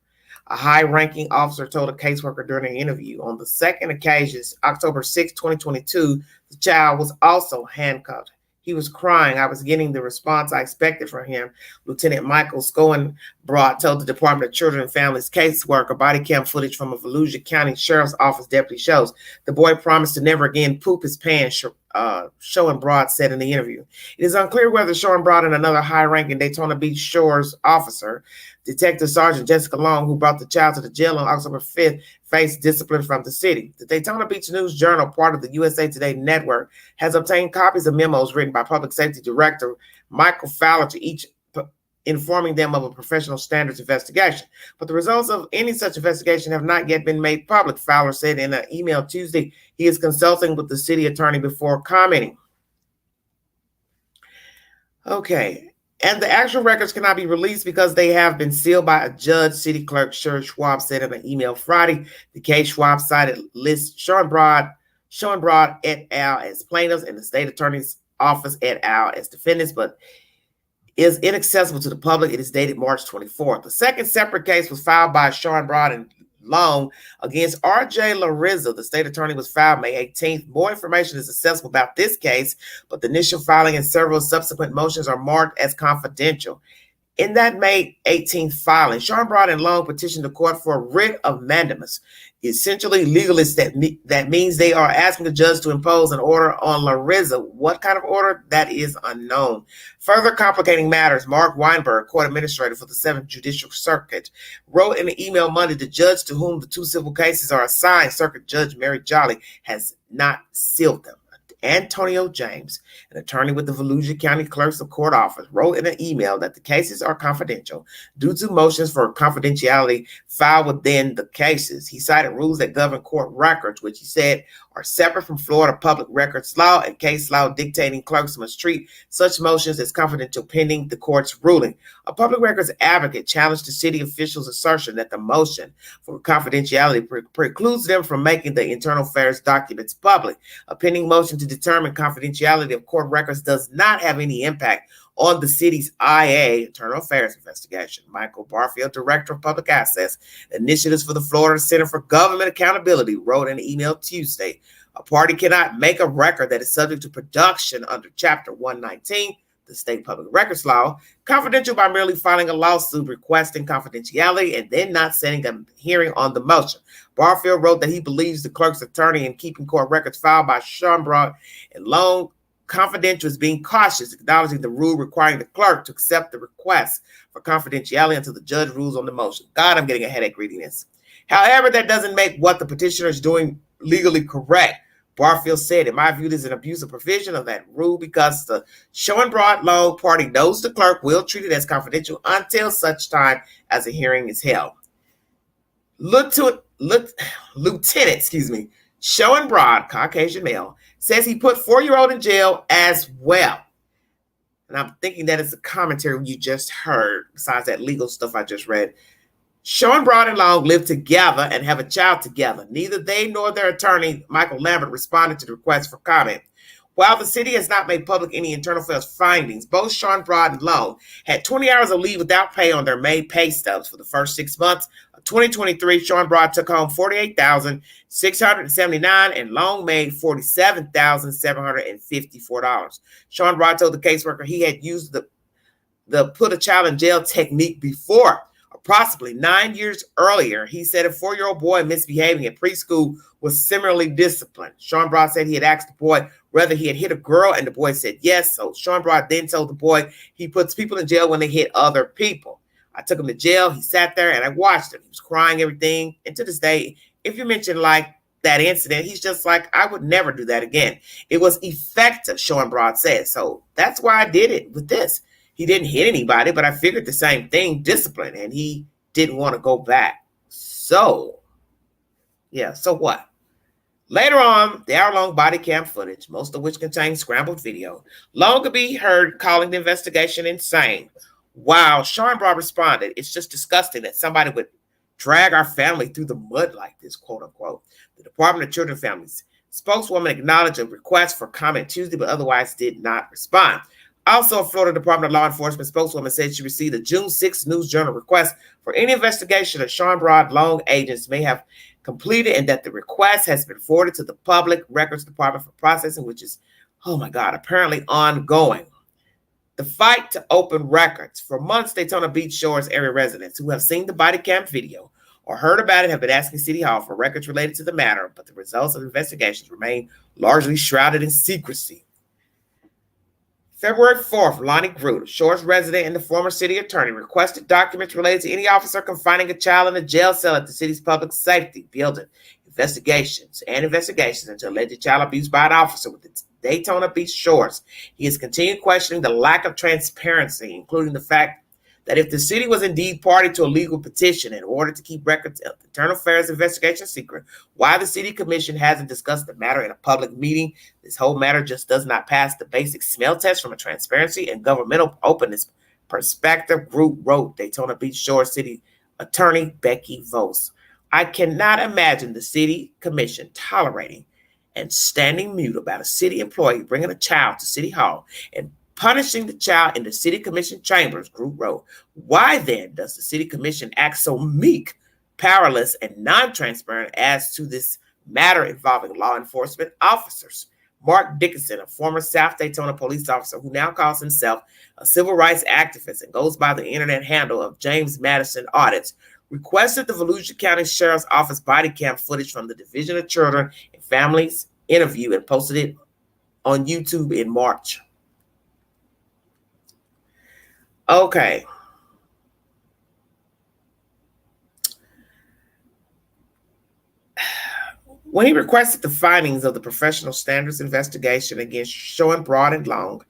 A high-ranking officer told a caseworker during an interview. On the second occasion, October 6, 2022, the child was also handcuffed. He was crying. I was getting the response I expected from him. Lieutenant Michael Schoenbrod told the Department of Children and Families caseworker. Body cam footage from a Volusia County Sheriff's Office deputy shows the boy promised to never again poop his pants, Schoenbrod said in the interview. It is unclear whether Schoenbrod and another high-ranking Daytona Beach Shores officer, Detective Sergeant Jessica Long, who brought the child to the jail on October 5th, faced discipline from the city. The Daytona Beach News Journal, part of the USA Today network, has obtained copies of memos written by Public Safety Director Michael Fowler to each, informing them of a professional standards investigation. But the results of any such investigation have not yet been made public, Fowler said in an email Tuesday. He is consulting with the city attorney before commenting. Okay. And the actual records cannot be released because they have been sealed by a judge, city clerk Sherry Schwab said in an email Friday. The case Schwab cited lists Schoenbrod et al. As plaintiffs and the state attorney's office et al. As defendants, but is inaccessible to the public. It is dated March 24th. The second separate case was filed by Schoenbrod and Long against R.J. Larizza. The state attorney was filed May 18th. More information is accessible about this case, but the initial filing and several subsequent motions are marked as confidential. In that May 18th filing, Schoenbrod and Long petitioned the court for a writ of mandamus, essentially legalist that means they are asking the judge to impose an order on Larizza. What kind of order? That is unknown. Further complicating matters, Mark Weinberg, court administrator for the 7th Judicial Circuit, wrote in an email Monday the judge to whom the two civil cases are assigned, Circuit Judge Mary Jolly, has not sealed them. Antonio James, an attorney with the Volusia County Clerks of Court Office, wrote in an email that the cases are confidential due to motions for confidentiality filed within the cases. He cited rules that govern court records, which he said are separate from Florida public records law and case law dictating clerks must treat such motions as confidential pending the court's ruling. A public records advocate challenged the city officials' assertion that the motion for confidentiality precludes them from making the internal affairs documents public. A pending motion to determine confidentiality of court records does not have any impact on the city's IA, Internal Affairs Investigation. Michael Barfield, Director of Public Access Initiatives for the Florida Center for Government Accountability, wrote in an email Tuesday, a party cannot make a record that is subject to production under Chapter 119 the state public records law, confidential by merely filing a lawsuit requesting confidentiality and then not setting a hearing on the motion. Barfield wrote that he believes the clerk's attorney in keeping court records filed by Sean Broad and Long confidential is being cautious, acknowledging the rule requiring the clerk to accept the request for confidentiality until the judge rules on the motion. God, I'm getting a headache reading this. However, that doesn't make what the petitioner is doing legally correct. Barfield said, in my view, this is an abuse of provision of that rule because the Sean Broad Long party knows the clerk will treat it as confidential until such time as a hearing is held. Lieutenant, Sean Broad, Caucasian male, says he put 4-year-old in jail as well. And I'm thinking that is a commentary you just heard, besides that legal stuff I just read. Sean Broad and Long live together and have a child together. Neither they nor their attorney, Michael Lambert, responded to the request for comment. While the city has not made public any internal affairs findings, both Sean Broad and Long had 20 hours of leave without pay on their May pay stubs for the first 6 months of 2023. Sean Broad took home $48,679 and Long made $47,754. Sean Broad told the caseworker he had used the put a child in jail technique before. Approximately 9 years earlier, he said a 4-year-old boy misbehaving at preschool was similarly disciplined. Sean Broad said he had asked the boy whether he had hit a girl, and the boy said yes. So Sean Broad then told the boy he puts people in jail when they hit other people. I took him to jail. He sat there, and I watched him. He was crying, everything. And to this day, if you mention like that incident, he's just like, I would never do that again. It was effective, Sean Broad said. So that's why I did it with this. He didn't hit anybody, but I figured the same thing, discipline, and he didn't want to go back. So, yeah, so what? Later on, the hour-long body cam footage, most of which contains scrambled video, Long could be heard calling the investigation insane. While Sean Broad responded, it's just disgusting that somebody would drag our family through the mud like this, quote unquote. The Department of Children and Families spokeswoman acknowledged a request for comment Tuesday, but otherwise did not respond. Also, Florida Department of Law Enforcement spokeswoman said she received a June 6th News Journal request for any investigation that Sean Broad Long agents may have completed and that the request has been forwarded to the Public Records Department for processing, which is, oh my God, apparently ongoing. The fight to open records. For months, Daytona Beach Shores area residents who have seen the body cam video or heard about it have been asking City Hall for records related to the matter, but the results of investigations remain largely shrouded in secrecy. February 4th, Lonnie Groot, a Shores resident and the former city attorney, requested documents related to any officer confining a child in a jail cell at the city's public safety building. Investigations into alleged child abuse by an officer with the Daytona Beach Shores. He has continued questioning the lack of transparency, including the fact that if the city was indeed party to a legal petition in order to keep records of the internal affairs investigation secret, why the city commission hasn't discussed the matter in a public meeting. This whole matter just does not pass the basic smell test from a transparency and governmental openness perspective, Group wrote Daytona Beach Shore City Attorney Becky Vos. I cannot imagine the city commission tolerating and standing mute about a city employee bringing a child to City Hall and punishing the child in the city commission chambers, Group wrote. Why then does the city commission act so meek, powerless, and non-transparent as to this matter involving law enforcement officers? Mark Dickinson, a former South Daytona police officer who now calls himself a civil rights activist and goes by the internet handle of James Madison Audits, requested the Volusia County Sheriff's Office body cam footage from the Division of Children and Families interview and posted it on YouTube in March. Okay. When he requested the findings of the professional standards investigation against Sean Broad and Long,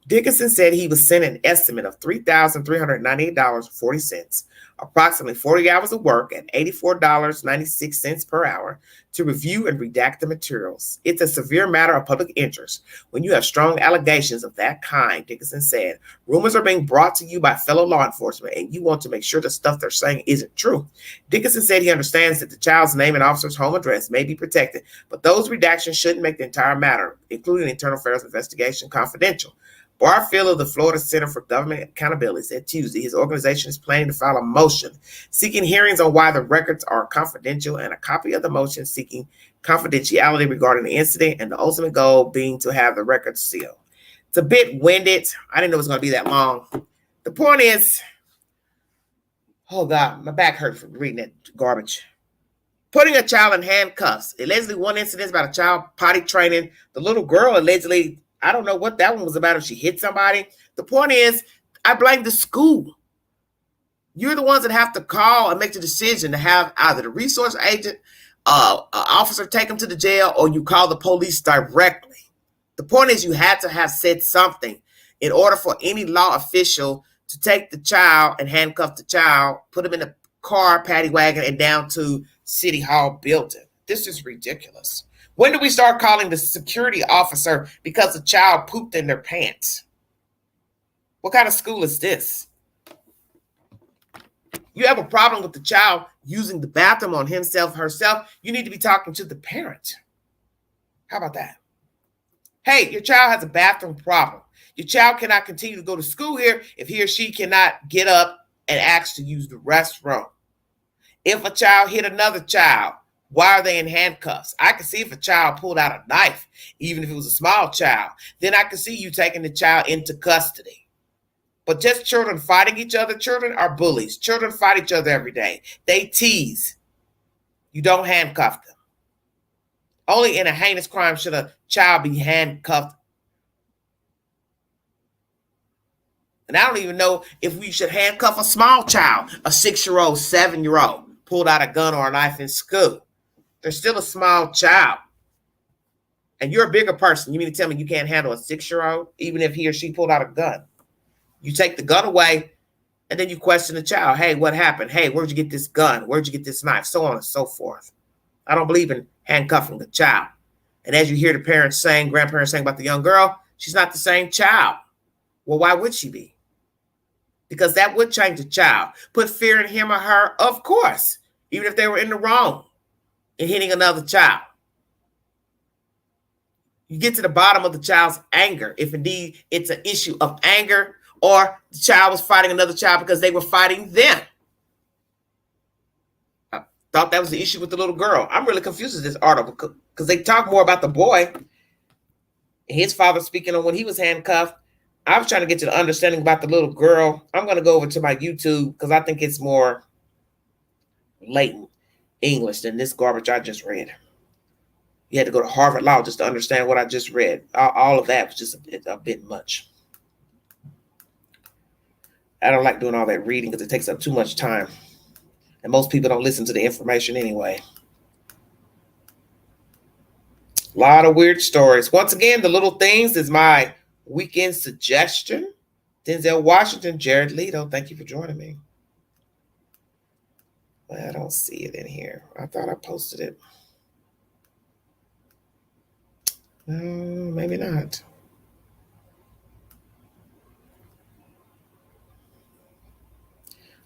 Dickinson said he was sent an estimate of $3,398.40, approximately 40 hours of work at $84.96 per hour, to review and redact the materials. It's a severe matter of public interest. When you have strong allegations of that kind, Dickinson said, rumors are being brought to you by fellow law enforcement, and you want to make sure the stuff they're saying isn't true. Dickinson said he understands that the child's name and officer's home address may be protected, but those redactions shouldn't make the entire matter, including the internal affairs investigation, confidential. Barfield of the Florida Center for Government Accountability said Tuesday his organization is planning to file a motion seeking hearings on why the records are confidential and a copy of the motion seeking confidentiality regarding the incident, and the ultimate goal being to have the records sealed. It's a bit winded. I didn't know it was going to be that long. The point is, oh God, my back hurts from reading that garbage. Putting a child in handcuffs. Allegedly, one incident is about a child potty training. The little girl allegedly, I don't know what that one was about, if she hit somebody. The point is, I blame the school. You're the ones that have to call and make the decision to have either the resource agent, officer take them to the jail, or you call the police directly. The point is, you had to have said something in order for any law official to take the child and handcuff the child, put him in a car, paddy wagon, and down to City Hall building. This is ridiculous. When do we start calling the security officer because the child pooped in their pants? What kind of school is this? You have a problem with the child using the bathroom on himself, herself, you need to be talking to the parent. How about that? Hey, your child has a bathroom problem. Your child cannot continue to go to school here if he or she cannot get up and ask to use the restroom. If a child hit another child, why are they in handcuffs? I can see if a child pulled out a knife, even if it was a small child, then I can see you taking the child into custody. But just children fighting each other, children are bullies. Children fight each other every day. They tease. You don't handcuff them. Only in a heinous crime should a child be handcuffed. And I don't even know if we should handcuff a small child, a 6-year-old, 7-year-old, pulled out a gun or a knife in school. They're still a small child. And you're a bigger person. You mean to tell me you can't handle a 6-year-old, even if he or she pulled out a gun? You take the gun away, and then you question the child. Hey, what happened? Hey, where'd you get this gun? Where'd you get this knife? So on and so forth. I don't believe in handcuffing the child. And as you hear the parents saying, grandparents saying about the young girl, she's not the same child. Well, why would she be? Because that would change the child. Put fear in him or her, of course, even if they were in the wrong in hitting another child. You get to the bottom of the child's anger, if indeed it's an issue of anger, or the child was fighting another child because they were fighting them. I thought that was the issue with the little girl. I'm really confused with this article because they talk more about the boy, his father speaking on when he was handcuffed. I was trying to get to the understanding about the little girl. I'm going to go over to my YouTube because I think it's more latent English than this garbage I just read. You had to go to Harvard Law just to understand what I just read. All of that was just a bit much. I don't like doing all that reading because it takes up too much time. And most people don't listen to the information anyway. A lot of weird stories. Once again, The Little Things is my weekend suggestion. Denzel Washington, Jared Leto, thank you for joining me. I don't see it in here. I thought I posted it. Maybe not.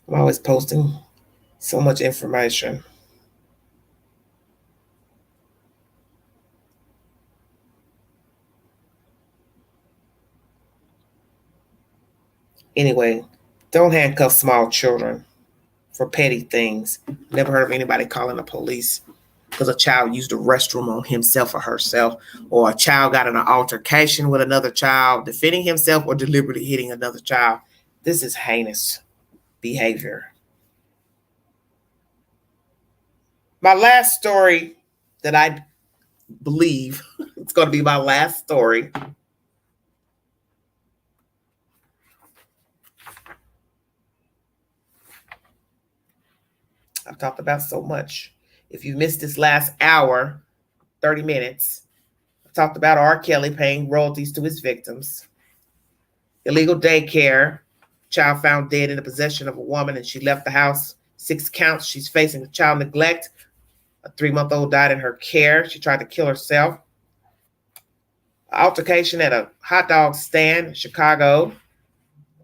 I'm always posting so much information. Anyway, don't handcuff small children for petty things. Never heard of anybody calling the police because a child used the restroom on himself or herself, or a child got in an altercation with another child, defending himself or deliberately hitting another child. This is heinous behavior. My last story that I believe it's going to be my last story. I've talked about so much. If you missed this last hour, 30 minutes, I've talked about R. Kelly paying royalties to his victims. Illegal daycare, child found dead in the possession of a woman and she left the house. 6 counts. She's facing child neglect. A 3-month-old died in her care. She tried to kill herself. Altercation at a hot dog stand in Chicago.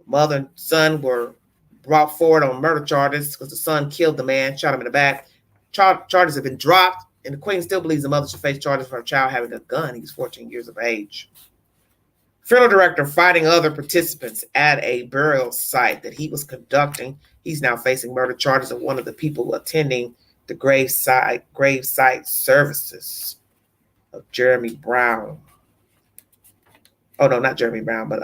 Mother and son were brought forward on murder charges because the son killed the man, shot him in the back. Charges have been dropped, and the Queen still believes the mother should face charges for her child having a gun. He was 14 years of age. Funeral director fighting other participants at a burial site that he was conducting. He's now facing murder charges of one of the people attending the gravesite services of Jeremy Brown. Oh no, not Jeremy Brown, but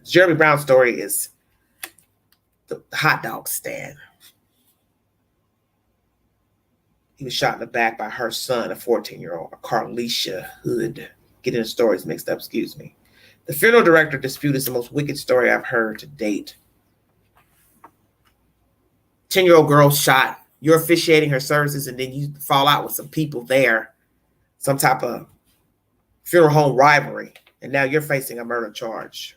Jeremy Brown's story is the hot dog stand. He was shot in the back by her son, a 14-year-old, Carlisha Hood. Getting the stories mixed up, excuse me. The funeral director disputed it's the most wicked story I've heard to date. 10-year-old girl shot. You're officiating her services, and then you fall out with some people there, some type of funeral home rivalry, and now you're facing a murder charge.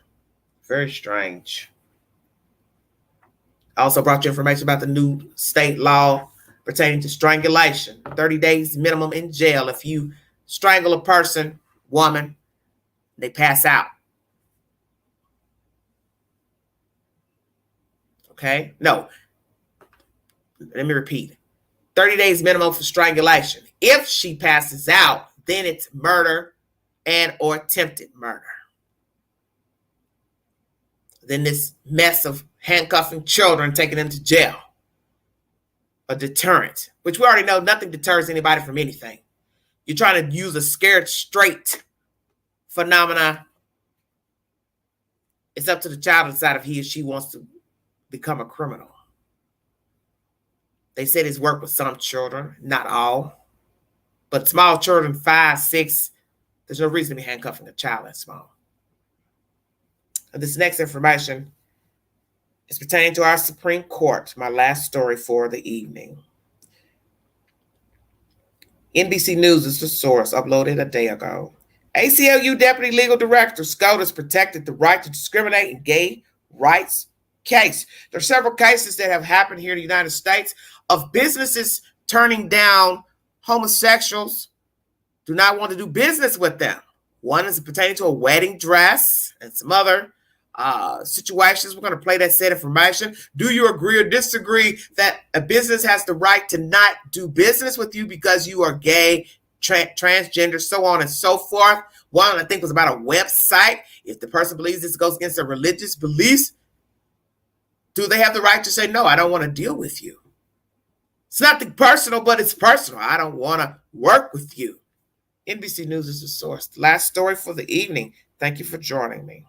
Very strange. I also brought you information about the new state law pertaining to strangulation. 30 days minimum in jail if you strangle a person, woman, they pass out. Okay? No. Let me repeat. 30 days minimum for strangulation. If she passes out, then it's murder and or attempted murder. Then this mess of handcuffing children, taking them to jail. A deterrent, which we already know nothing deters anybody from anything. You're trying to use a scared straight phenomena. It's up to the child to decide if he or she wants to become a criminal. They said it's worked with some children, not all. But small children, 5, 6, there's no reason to be handcuffing a child that small. And this next information is pertaining to our Supreme Court, my last story for the evening. NBC News is the source, uploaded a day ago. ACLU Deputy Legal Director SCOTUS protected the right to discriminate in gay rights case. There are several cases that have happened here in the United States of businesses turning down homosexuals, do not want to do business with them. One is pertaining to a wedding dress and some other situations. We're going to play that said information. Do you agree or disagree that a business has the right to not do business with you because you are gay, transgender, so on and so forth? One, I think, was about a website. If the person believes this goes against their religious beliefs, do they have the right to say, no, I don't want to deal with you? It's nothing personal, but it's personal. I don't want to work with you. NBC News is the source. Last story for the evening. Thank you for joining me.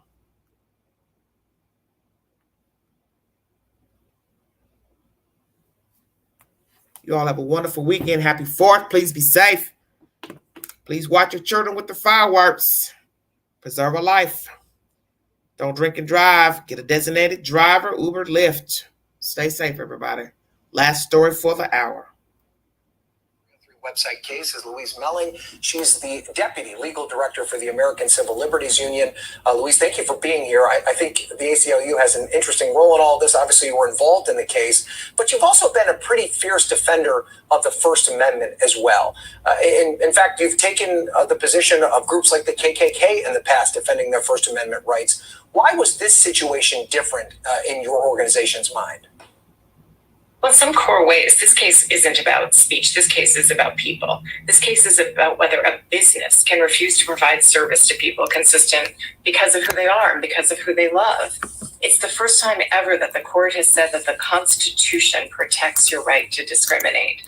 You all have a wonderful weekend. Happy 4th. Please be safe. Please watch your children with the fireworks. Preserve a life. Don't drink and drive. Get a designated driver, Uber, Lyft. Stay safe, everybody. Last story for the hour. Website case is Louise Melling. She's the Deputy Legal Director for the American Civil Liberties Union. Louise, thank you for being here. I think the ACLU has an interesting role in all of this. Obviously, you were involved in the case, but you've also been a pretty fierce defender of the First Amendment as well. In fact, you've taken the position of groups like the KKK in the past defending their First Amendment rights. Why was this situation different in your organization's mind? Well, in some core ways, this case isn't about speech. This case is about people. This case is about whether a business can refuse to provide service to people consistent because of who they are and because of who they love. It's the first time ever that the court has said that the Constitution protects your right to discriminate.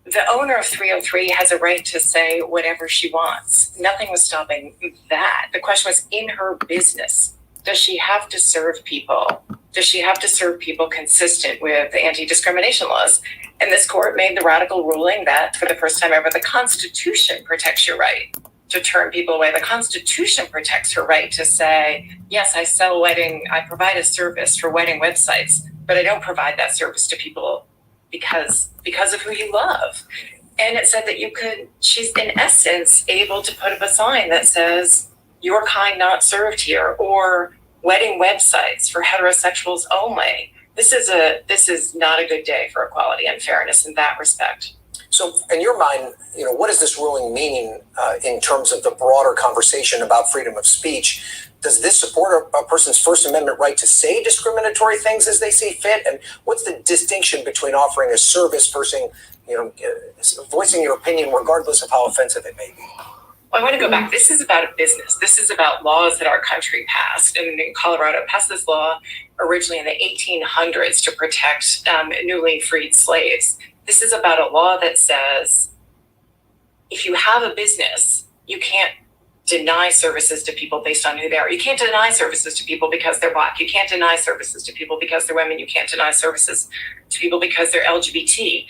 The owner of 303 has a right to say whatever she wants. Nothing was stopping that. The question was, in her business, does she have to serve people? Does she have to serve people consistent with the anti-discrimination laws? And this court made the radical ruling that for the first time ever, the Constitution protects your right to turn people away. The Constitution protects her right to say, yes, I provide a service for wedding websites, but I don't provide that service to people because of who you love. And it said that she's in essence able to put up a sign that says, your kind not served here, or wedding websites for heterosexuals only. This is not a good day for equality and fairness in that respect. So in your mind, what does this ruling mean in terms of the broader conversation about freedom of speech? Does this support a person's First Amendment right to say discriminatory things as they see fit? And what's the distinction between offering a service versus, voicing your opinion regardless of how offensive it may be? Well, I want to go back. This is about a business. This is about laws that our country passed. And in Colorado, passed this law originally in the 1800s to protect newly freed slaves. This is about a law that says if you have a business, you can't deny services to people based on who they are. You can't deny services to people because they're Black. You can't deny services to people because they're women. You can't deny services to people because they're LGBT.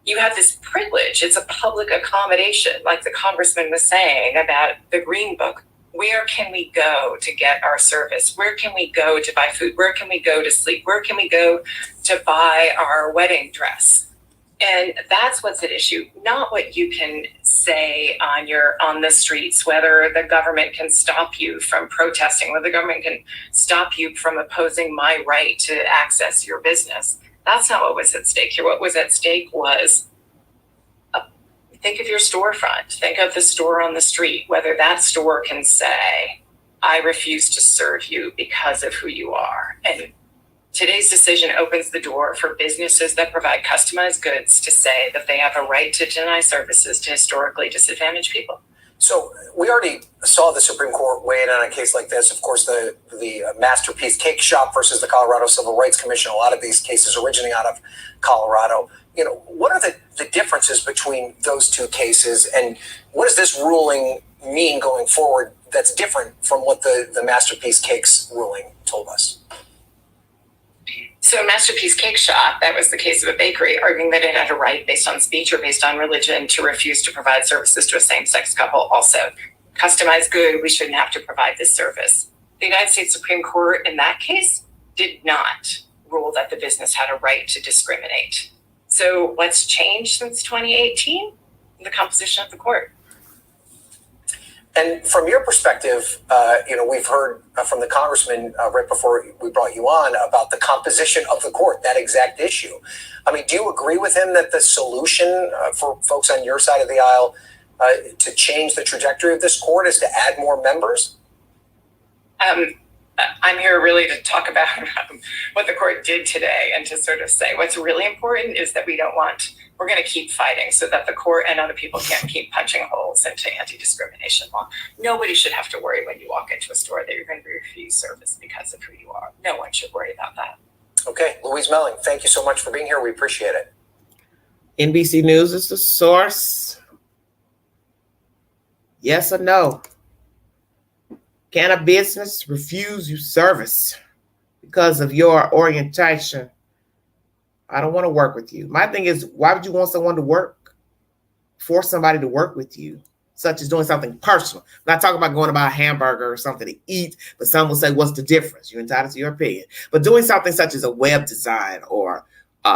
You have this privilege. It's a public accommodation, like the congressman was saying about the Green Book. Where can we go to get our service? Where can we go to buy food? Where can we go to sleep? Where can we go to buy our wedding dress? And that's what's at issue, not what you can say on the streets, whether the government can stop you from protesting, whether the government can stop you from opposing my right to access your business. That's not what was at stake here. What was at stake was, think of your storefront, think of the store on the street, whether that store can say, I refuse to serve you because of who you are. And today's decision opens the door for businesses that provide customized goods to say that they have a right to deny services to historically disadvantaged people. So we already saw the Supreme Court weigh in on a case like this. Of course, the Masterpiece Cake Shop versus the Colorado Civil Rights Commission. A lot of these cases originating out of Colorado. You know, what are the differences between those two cases, and what does this ruling mean going forward that's different from what the Masterpiece Cakes ruling told us? So Masterpiece Cake Shop, that was the case of a bakery arguing that it had a right based on speech or based on religion to refuse to provide services to a same-sex couple. Also, customized good, we shouldn't have to provide this service. The United States Supreme Court in that case did not rule that the business had a right to discriminate. So what's changed since 2018? The composition of the court. And from your perspective, we've heard from the congressman right before we brought you on about the composition of the court, that exact issue. I mean, do you agree with him that the solution for folks on your side of the aisle to change the trajectory of this court is to add more members? I'm here really to talk about what the court did today and to sort of say what's really important is that we're going to keep fighting so that the court and other people can't keep punching holes into anti-discrimination law. Nobody should have to worry when you walk into a store that you're going to be refused service because of who you are. No one should worry about that. Okay, Louise Melling, thank you so much for being here. We appreciate it. NBC News is the source. Yes or no? Can a business refuse you service because of your orientation? I don't want to work with you. My thing is, why would you want someone to work? Force somebody to work with you, such as doing something personal. I'm not talking about going to buy a hamburger or something to eat, but some will say, what's the difference? You're entitled to your opinion. But doing something such as a web design or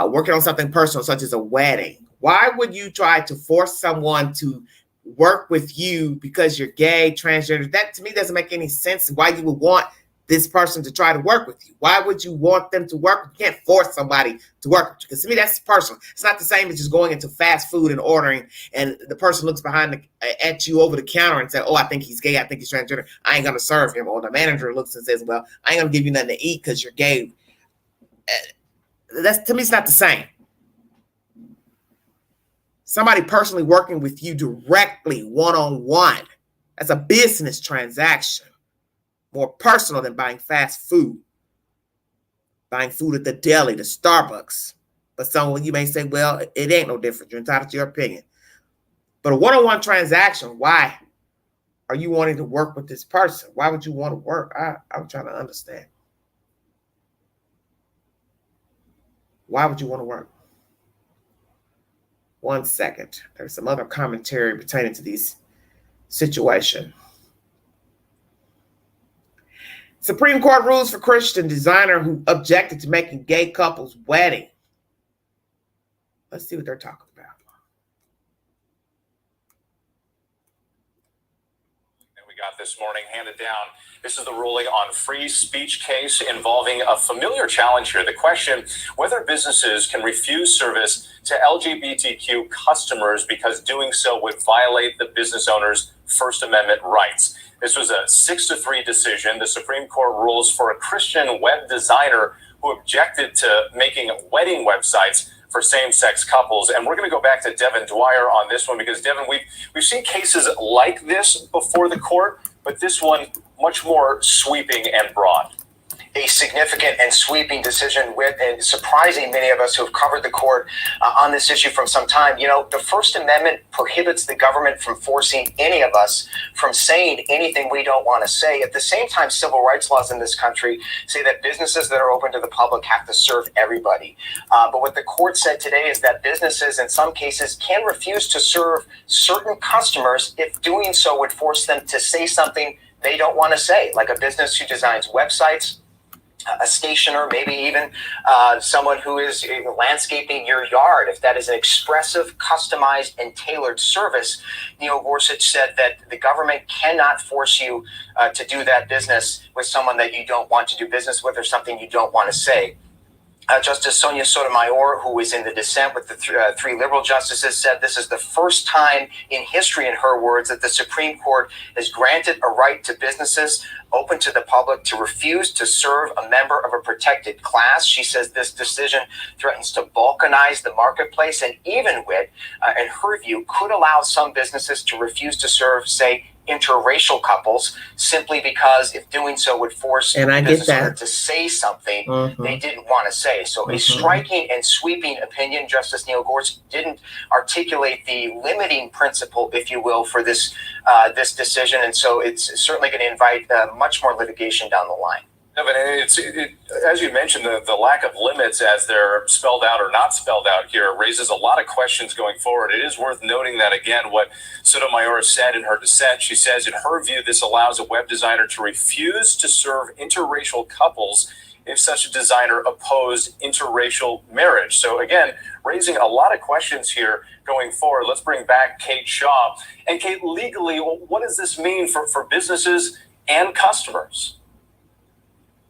working on something personal, such as a wedding, why would you try to force someone to work with you because you're gay, transgender? That to me doesn't make any sense. Why you would want this person to try to work with you? Why would you want them to work? You can't force somebody to work with you, because to me that's personal. It's not the same as just going into fast food and ordering, and the person looks at you over the counter and says, "Oh, I think he's gay. I think he's transgender. I ain't gonna serve him." Or the manager looks and says, "Well, I ain't gonna give you nothing to eat because you're gay." That's, to me, it's not the same. Somebody personally working with you directly, one-on-one. That's a business transaction. More personal than buying fast food. Buying food at the deli, the Starbucks. But someone, you may say, well, it ain't no different. You're entitled to your opinion. But a one-on-one transaction, why are you wanting to work with this person? Why would you want to work? I'm trying to understand. Why would you want to work? 1 second. There's some other commentary pertaining to this situation. Supreme Court rules for Christian designer who objected to making gay couples wedding. Let's see what they're talking about. And we got this morning handed down. This is the ruling on free speech case involving a familiar challenge here. The question, whether businesses can refuse service to LGBTQ customers because doing so would violate the business owner's First Amendment rights. This was a 6-3 decision. The Supreme Court rules for a Christian web designer who objected to making wedding websites for same-sex couples. And we're going to go back to Devin Dwyer on this one, because Devin, we've seen cases like this before the court, but this one much more sweeping and broad. a significant and sweeping decision with, and surprising many of us who have covered the court on this issue from some time. You know, the First Amendment prohibits the government from forcing any of us from saying anything we don't want to say. At the same time, civil rights laws in this country say that businesses that are open to the public have to serve everybody. But what the court said today is that businesses in some cases can refuse to serve certain customers if doing so would force them to say something they don't want to say, like a business who designs websites, a stationer, maybe even someone who is landscaping your yard. If that is an expressive, customized, and tailored service, Neil Gorsuch said that the government cannot force you to do that business with someone that you don't want to do business with or something you don't want to say. Justice Sonia Sotomayor, who was in the dissent with the three liberal justices, said this is the first time in history, in her words, that the Supreme Court has granted a right to businesses open to the public to refuse to serve a member of a protected class. She says this decision threatens to balkanize the marketplace and even wit, in her view, could allow some businesses to refuse to serve, say, interracial couples simply because if doing so would force and I the get business owner that to say something they didn't want to say. So a striking and sweeping opinion. Justice Neil Gorsuch didn't articulate the limiting principle, if you will, for this this decision, and so it's certainly going to invite much more litigation down the line. No, but as you mentioned, the lack of limits as they're spelled out or not spelled out here raises a lot of questions going forward. It is worth noting that, again, what Sotomayor said in her dissent, she says, in her view, this allows a web designer to refuse to serve interracial couples if such a designer opposed interracial marriage. So again, raising a lot of questions here going forward. Let's bring back Kate Shaw. And Kate, legally, what does this mean for businesses and customers?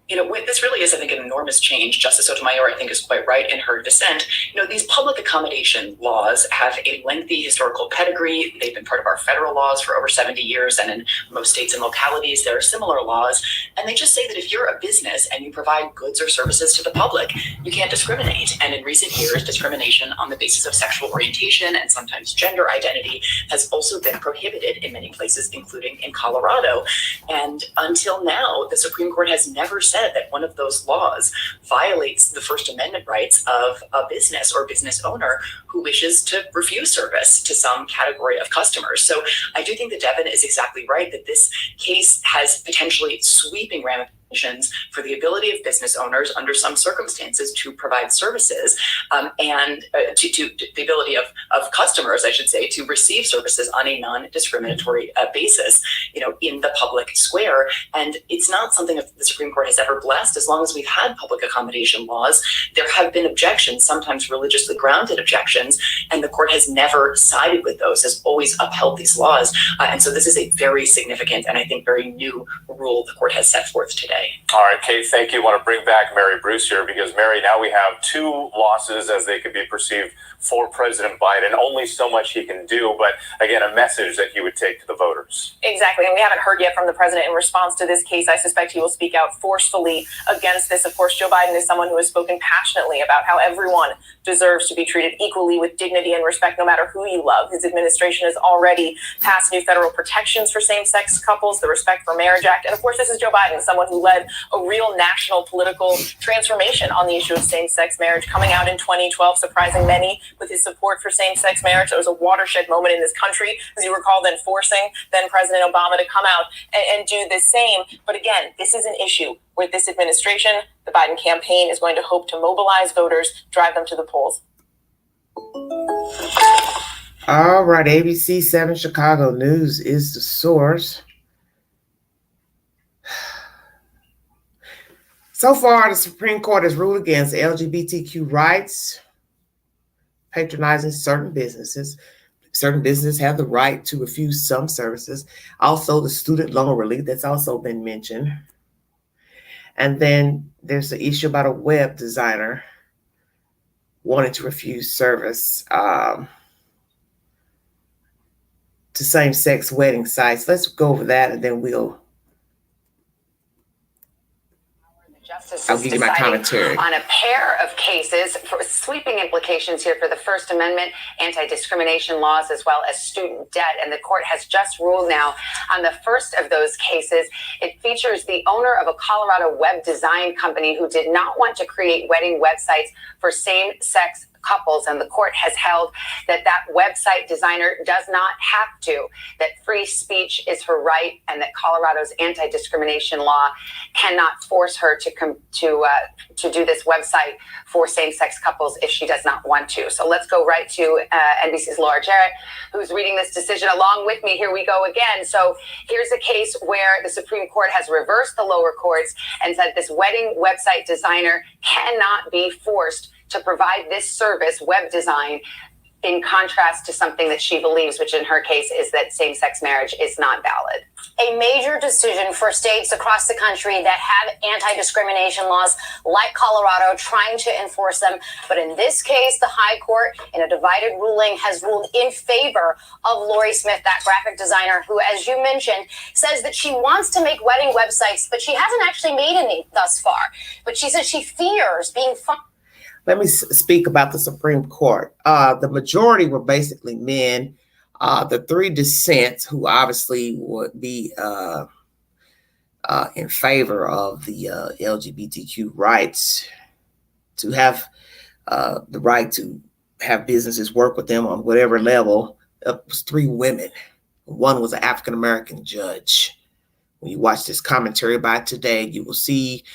You know, this really is, I think, an enormous change. Justice Sotomayor, I think, is quite right in her dissent. You know, these public accommodation laws have a lengthy historical pedigree. They've been part of our federal laws for over 70 years, and in most states and localities, there are similar laws. And they just say that if you're a business and you provide goods or services to the public, you can't discriminate. And in recent years, discrimination on the basis of sexual orientation and sometimes gender identity has also been prohibited in many places, including in Colorado. And until now, the Supreme Court has never said that one of those laws violates the First Amendment rights of a business or business owner who wishes to refuse service to some category of customers. So I do think that Devin is exactly right that this case has potentially sweeping ramifications for the ability of business owners under some circumstances to provide services and to the ability of customers, I should say, to receive services on a non-discriminatory basis, you know, in the public square. And it's not something that the Supreme Court has ever blessed. As long as we've had public accommodation laws, there have been objections, sometimes religiously grounded objections, and the court has never sided with those, has always upheld these laws. And so this is a very significant and I think very new rule the court has set forth today. All right, Kate, thank you. I want to bring back Mary Bruce here because, Mary, now we have two losses as they could be perceived for President Biden. Only so much he can do, but again, a message that he would take to the voters. Exactly, and we haven't heard yet from the president in response to this case. I suspect he will speak out forcefully against this. Of course, Joe Biden is someone who has spoken passionately about how everyone deserves to be treated equally with dignity and respect, no matter who you love. His administration has already passed new federal protections for same-sex couples, the Respect for Marriage Act, and of course, this is Joe Biden, someone who led a real national political transformation on the issue of same-sex marriage, coming out in 2012, surprising many with his support for same-sex marriage. It was a watershed moment in this country, as you recall, then forcing then President Obama to come out and do the same. But again, this is an issue where this administration, the Biden campaign, is going to hope to mobilize voters, drive them to the polls. All right, ABC 7 Chicago News is the source. So far, the Supreme Court has ruled against LGBTQ rights, patronizing certain businesses. Certain businesses have the right to refuse some services. Also, the student loan relief, that's also been mentioned. And then there's the issue about a web designer wanting to refuse service to same-sex wedding sites. Let's go over that, and then we'll. Justice I'll is give you my deciding commentary on a pair of cases for sweeping implications here for the First Amendment, anti-discrimination laws, as well as student debt. And the court has just ruled now on the first of those cases. It features the owner of a Colorado web design company who did not want to create wedding websites for same-sex couples, and the court has held that that website designer does not have to, that free speech is her right, and that Colorado's anti-discrimination law cannot force her to do this website for same-sex couples if she does not want to. So let's go right to NBC's Laura Jarrett, who's reading this decision along with me. Here we go again. So here's a case where the Supreme Court has reversed the lower courts and said this wedding website designer cannot be forced to provide this service, web design, in contrast to something that she believes, which in her case is that same-sex marriage is not valid. A major decision for states across the country that have anti-discrimination laws like Colorado, trying to enforce them. But in this case, the high court, in a divided ruling, has ruled in favor of Lori Smith, that graphic designer who, as you mentioned, says that she wants to make wedding websites, but she hasn't actually made any thus far. But she says she fears being fined. Let me speak about the Supreme Court. The majority were basically men. The three dissents, who obviously would be in favor of the LGBTQ rights, to have the right to have businesses work with them on whatever level, was three women. One was an African-American judge. When you watch this commentary by today, you will see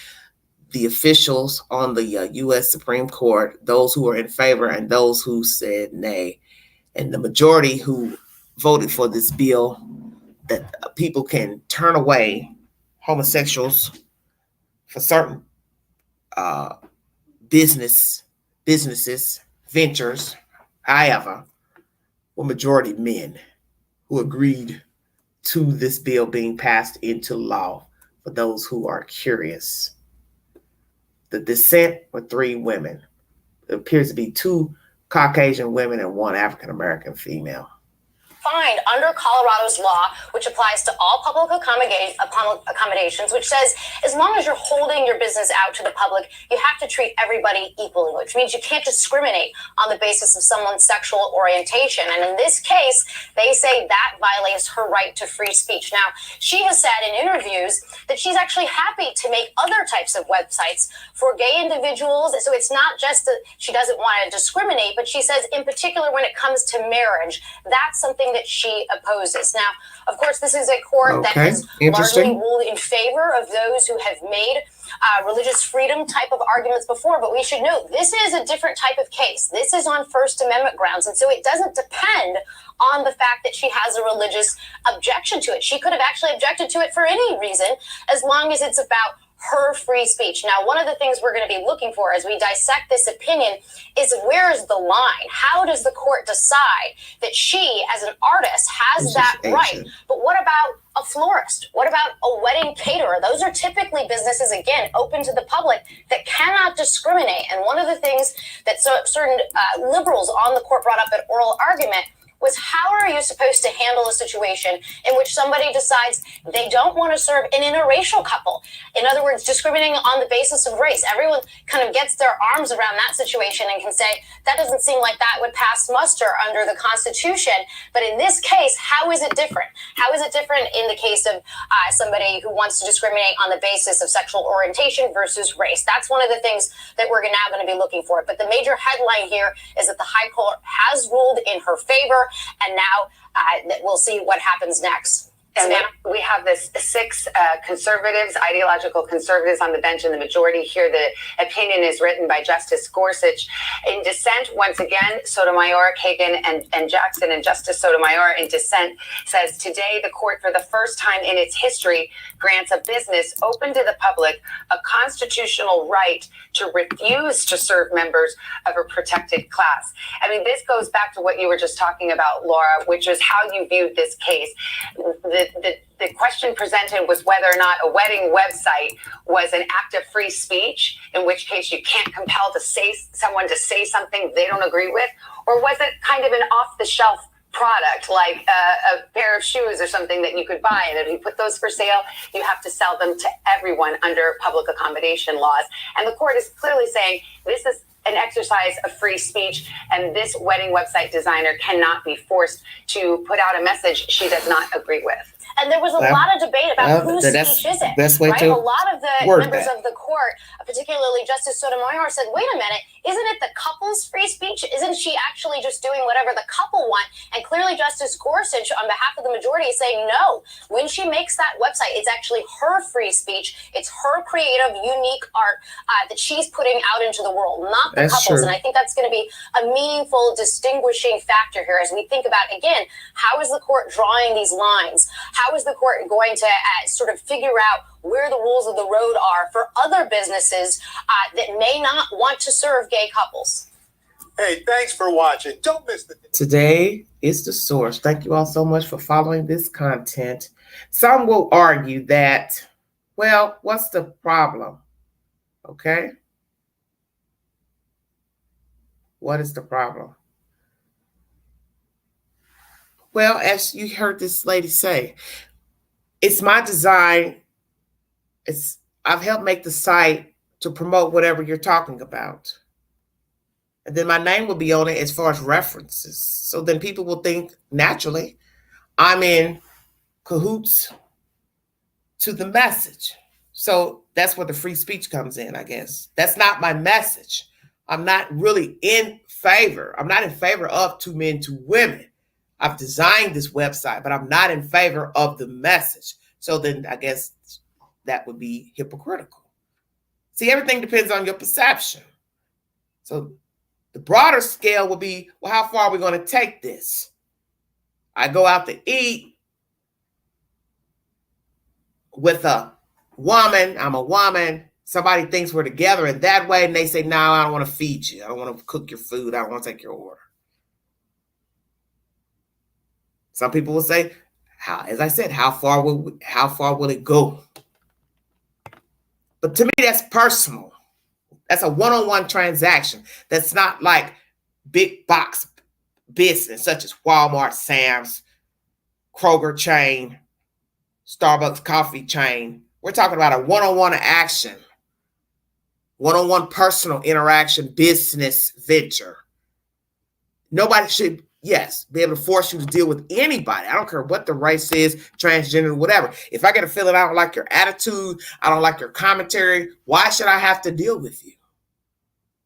the officials on the U.S. Supreme Court, those who were in favor and those who said nay. And the majority who voted for this bill, that people can turn away homosexuals for certain businesses, ventures. However, were majority men who agreed to this bill being passed into law. For those who are curious, the dissent were three women. It appears to be two Caucasian women and one African-American female. Fined under Colorado's law, which applies to all public accommodations, which says as long as you're holding your business out to the public, you have to treat everybody equally, which means you can't discriminate on the basis of someone's sexual orientation. And in this case, they say that violates her right to free speech. Now, she has said in interviews that she's actually happy to make other types of websites for gay individuals. So it's not just that she doesn't want to discriminate, but she says in particular when it comes to marriage, that's something that she opposes. Now, of course, this is a court that has largely ruled in favor of those who have made religious freedom type of arguments before, but we should note this is a different type of case. This is on First Amendment grounds, and so it doesn't depend on the fact that she has a religious objection to it. She could have actually objected to it for any reason, as long as it's about her free speech. Now, one of the things we're going to be looking for as we dissect this opinion is where is the line? How does the court decide that she, as an artist, has that right? But what about a florist? What about a wedding caterer? Those are typically businesses, again, open to the public that cannot discriminate. And one of the things that certain liberals on the court brought up at oral argument was how are you supposed to handle a situation in which somebody decides they don't want to serve an interracial couple? In other words, discriminating on the basis of race. Everyone kind of gets their arms around that situation and can say, that doesn't seem like that would pass muster under the Constitution. But in this case, how is it different? How is it different in the case of somebody who wants to discriminate on the basis of sexual orientation versus race? That's one of the things that we're now going to be looking for. But the major headline here is that the High Court has ruled in her favor. And now we'll see what happens next. And we have this six conservatives, ideological conservatives on the bench in the majority here. The opinion is written by Justice Gorsuch. In dissent, once again, Sotomayor, Kagan, and Jackson, and Justice Sotomayor in dissent says, today the court for the first time in its history grants a business open to the public a constitutional right to refuse to serve members of a protected class. I mean, this goes back to what you were just talking about, Laura, which is how you viewed this case. The question presented was whether or not a wedding website was an act of free speech, in which case you can't compel someone to say something they don't agree with, or was it kind of an off-the-shelf product, like a pair of shoes or something that you could buy. And if you put those for sale, you have to sell them to everyone under public accommodation laws. And the court is clearly saying this is an exercise of free speech, and this wedding website designer cannot be forced to put out a message she does not agree with. And there was a lot of debate about whose speech is it, best way right? to A lot of the members of the court, particularly Justice Sotomayor, said, wait a minute, isn't it the couple's free speech? Isn't she actually just doing whatever the couple want? And clearly Justice Gorsuch, on behalf of the majority, is saying no. When she makes that website, it's actually her free speech. It's her creative, unique art that she's putting out into the world, not the couple's. And I think that's going to be a meaningful, distinguishing factor here as we think about, again, how is the court drawing these lines? How is the court going to sort of figure out where the rules of the road are for other businesses that may not want to serve gay couples? Hey, thanks for watching. Don't miss the... Today is the source. Thank you all so much for following this content. Some will argue that, well, what's the problem? Okay? What is the problem? Well, as you heard this lady say, it's my design. I've helped make the site to promote whatever you're talking about. And then my name will be on it as far as references. So then people will think naturally I'm in cahoots to the message. So that's where the free speech comes in, I guess. That's not my message. I'm not really in favor. I'm not in favor of 2 men, 2 women. I've designed this website, but I'm not in favor of the message. So then I guess that would be hypocritical. See, everything depends on your perception. So the broader scale would be, well, how far are we going to take this? I go out to eat with a woman. I'm a woman. Somebody thinks we're together in that way, and they say, no, I don't want to feed you. I don't want to cook your food. I don't want to take your order. Some people will say, as I said, how far will it go? But to me, that's personal. That's a one-on-one transaction. That's not like big box business, such as Walmart, Sam's, Kroger chain, Starbucks coffee chain. We're talking about a one-on-one action, one-on-one personal interaction, business venture. Nobody should, yes, be able to force you to deal with anybody. I don't care what the race is, transgender, whatever. If I get a feeling I don't like your attitude, I don't like your commentary, why should I have to deal with you?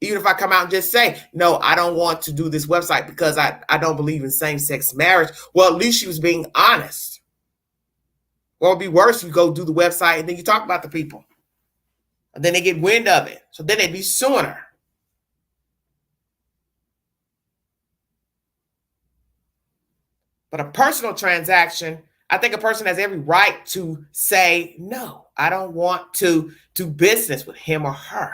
Even if I come out and just say, no, I don't want to do this website because I don't believe in same-sex marriage. Well, at least she was being honest. Or it would be worse, you go do the website and then you talk about the people. And then they get wind of it. So then they'd be suing her. But a personal transaction, I think a person has every right to say, no, I don't want to do business with him or her.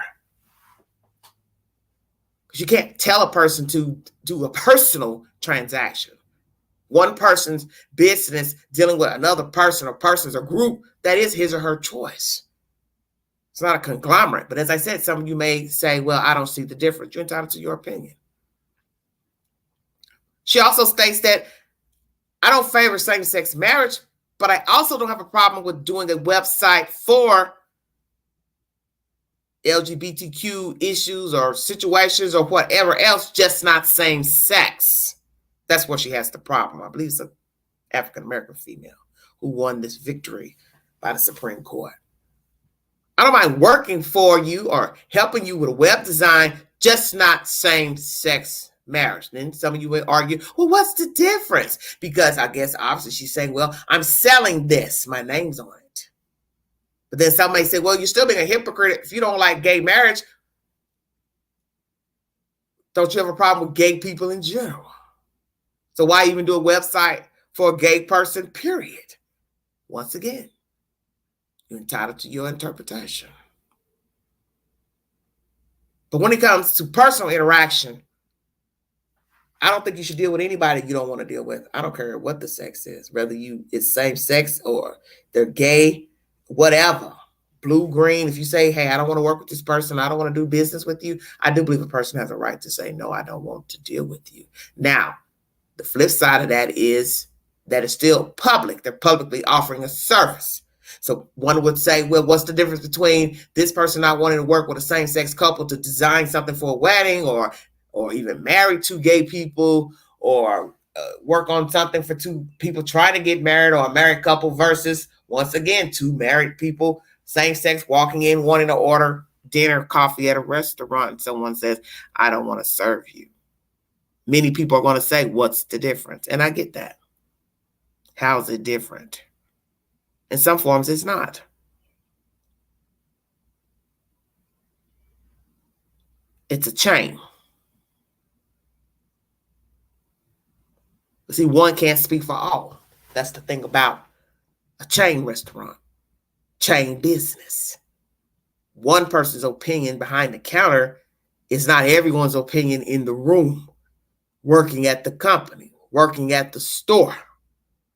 Because you can't tell a person to do a personal transaction. One person's business dealing with another person or persons or group, that is his or her choice. It's not a conglomerate. But as I said, some of you may say, well, I don't see the difference. You're entitled to your opinion. She also states that I don't favor same-sex marriage, but I also don't have a problem with doing a website for LGBTQ issues or situations or whatever else, just not same sex. That's where she has the problem. I believe it's an African-American female who won this victory by the Supreme Court. I don't mind working for you or helping you with a web design, just not same-sex marriage. Then some of you will argue, well, what's the difference? Because I guess obviously she's saying, well, I'm selling this. My name's on it. But then somebody say, well, you're still being a hypocrite if you don't like gay marriage. Don't you have a problem with gay people in general? So why even do a website for a gay person, period? Once again, you're entitled to your interpretation. But when it comes to personal interaction, I don't think you should deal with anybody you don't want to deal with. I don't care what the sex is, whether it's same sex or they're gay, whatever. Blue, green, if you say, hey, I don't want to work with this person, I don't want to do business with you, I do believe a person has a right to say, no, I don't want to deal with you. Now, The flip side of that is that it's still public. They're publicly offering a service. So one would say, well, what's the difference between this person not wanting to work with a same-sex couple to design something for a wedding, or even marry two gay people, or work on something for two people trying to get married, or a married couple, versus, once again, two married people, same-sex, walking in, wanting to order dinner, coffee at a restaurant. Someone says, I don't want to serve you. Many people are going to say, what's the difference? And I get that. How's it different? In some forms, it's not. It's a chain. But see, one can't speak for all. That's the thing about a chain restaurant, chain business. One person's opinion behind the counter is not everyone's opinion in the room, working at the company, working at the store.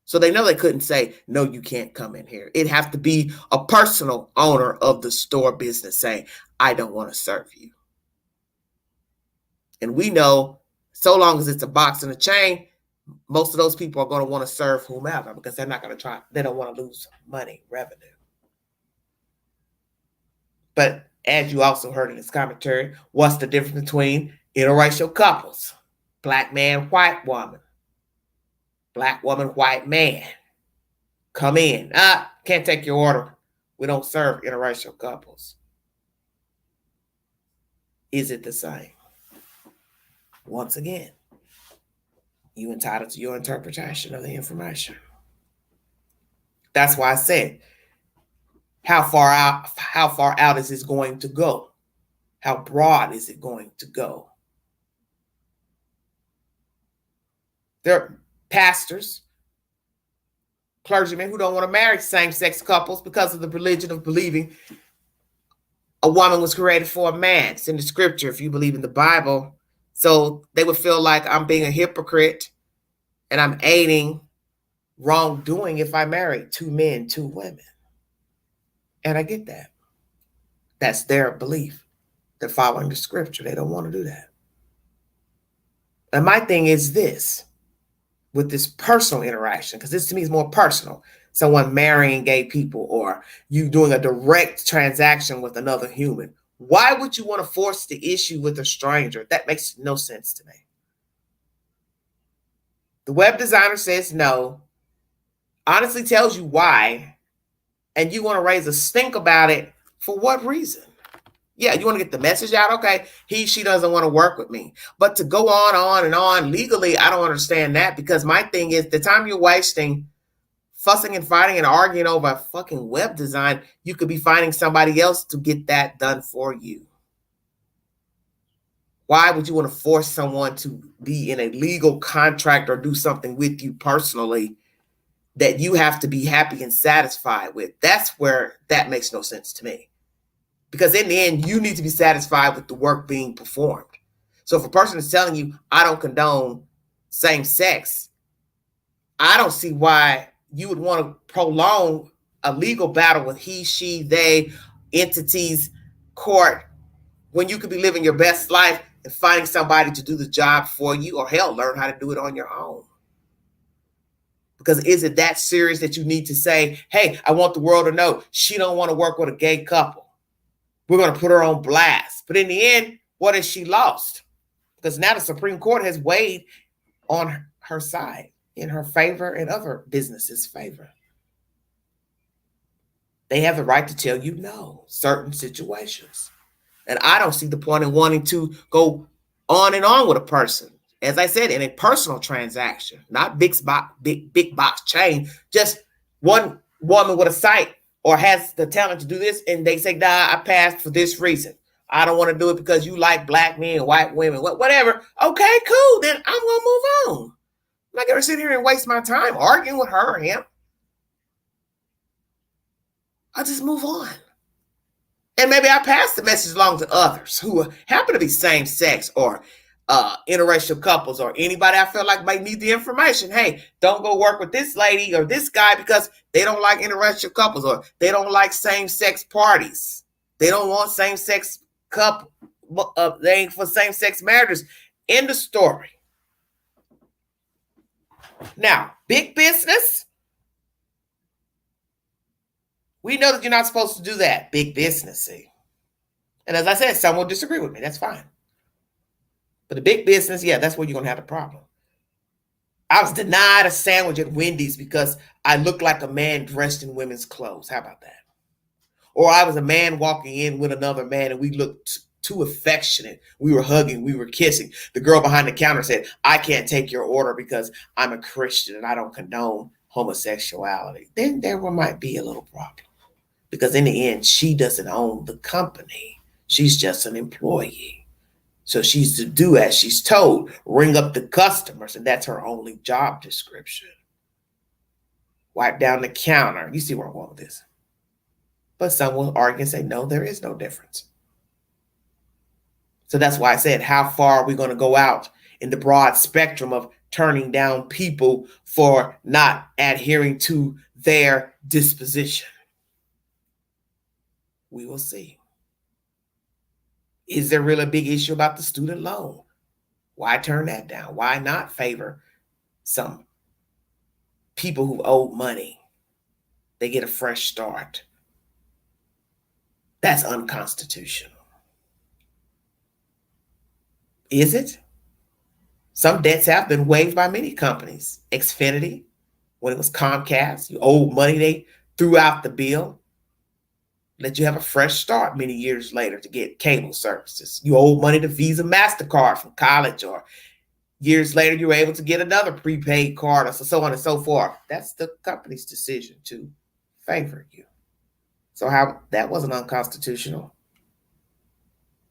So they know they couldn't say, no, you can't come in here. It'd have to be a personal owner of the store business saying, I don't want to serve you. And we know, so long as it's a box and a chain, most of those people are going to want to serve whomever, because they're not going to try. They don't want to lose money, revenue. But as you also heard in this commentary, what's the difference between interracial couples? Black man, white woman. Black woman, white man. Come in. Can't take your order. We don't serve interracial couples. Is it the same? Once again, you entitled to your interpretation of the information. That's why I said, how far out is this going to go? How broad is it going to go? There are pastors, clergymen who don't want to marry same-sex couples because of the religion of believing a woman was created for a man. It's in the scripture if you believe in the Bible. So they would feel like I'm being a hypocrite and I'm aiding wrongdoing if I marry two men, two women. And I get that. That's their belief. They're following the scripture. They don't want to do that. And my thing is this, with this personal interaction, because this to me is more personal. Someone marrying gay people, or you doing a direct transaction with another human. Why would you want to force the issue with a stranger? That makes no sense to me. The web designer says no, honestly tells you why, and you want to raise a stink about it. For what reason? Yeah, you want to get the message out? Okay, she doesn't want to work with me. But to go on and on legally, I don't understand that, because my thing is the time you're wasting fussing and fighting and arguing over a fucking web design, you could be finding somebody else to get that done for you. Why would you want to force someone to be in a legal contract or do something with you personally that you have to be happy and satisfied with? That's where that makes no sense to me. Because in the end, you need to be satisfied with the work being performed. So if a person is telling you, I don't condone same sex, I don't see why you would want to prolong a legal battle with he, she, they, entities, court, when you could be living your best life and finding somebody to do the job for you, or hell, learn how to do it on your own. Because is it that serious that you need to say, hey, I want the world to know she don't want to work with a gay couple. We're going to put her on blast. But in the end, what has she lost? Because now the Supreme Court has weighed on her side, in her favor and other businesses' favor. They have the right to tell you no, certain situations. And I don't see the point in wanting to go on and on with a person. As I said, in a personal transaction, not big box chain, just one woman with a site or has the talent to do this, and they say, nah, I passed for this reason. I don't want to do it because you like black men, white women, whatever. Okay, cool. Then I'm going to move on. I'm not going to sit here and waste my time arguing with her or him. I'll just move on. And maybe I pass the message along to others who happen to be same sex or interracial couples, or anybody I feel like might need the information. Hey, don't go work with this lady or this guy because they don't like interracial couples, or they don't like same sex parties. They don't want same sex couple. They ain't for same sex marriages. End of story. Now, big business, we know that you're not supposed to do that. Big business, see. And as I said, some will disagree with me. That's fine. But the big business, yeah, that's where you're going to have a problem. I was denied a sandwich at Wendy's because I looked like a man dressed in women's clothes. How about that? Or I was a man walking in with another man and we looked too affectionate. We were hugging, we were kissing. The girl behind the counter said, I can't take your order because I'm a Christian and I don't condone homosexuality. Then there might be a little problem. Because in the end, she doesn't own the company. She's just an employee. So she's to do as she's told, ring up the customers, and that's her only job description. Wipe down the counter. You see where I'm going with this. But some will argue and say, no, there is no difference. So that's why I said, how far are we going to go out in the broad spectrum of turning down people for not adhering to their disposition? We will see. Is there really a big issue about the student loan? Why turn that down? Why not favor some people who owe money? They get a fresh start. That's unconstitutional. Is it? Some debts have been waived by many companies. Xfinity, when it was Comcast, you owed money, they threw out the bill. Let you have a fresh start many years later to get cable services. You owe money to Visa, MasterCard from college, or years later you were able to get another prepaid card, or so on and so forth. That's the company's decision to favor you. So how that wasn't unconstitutional.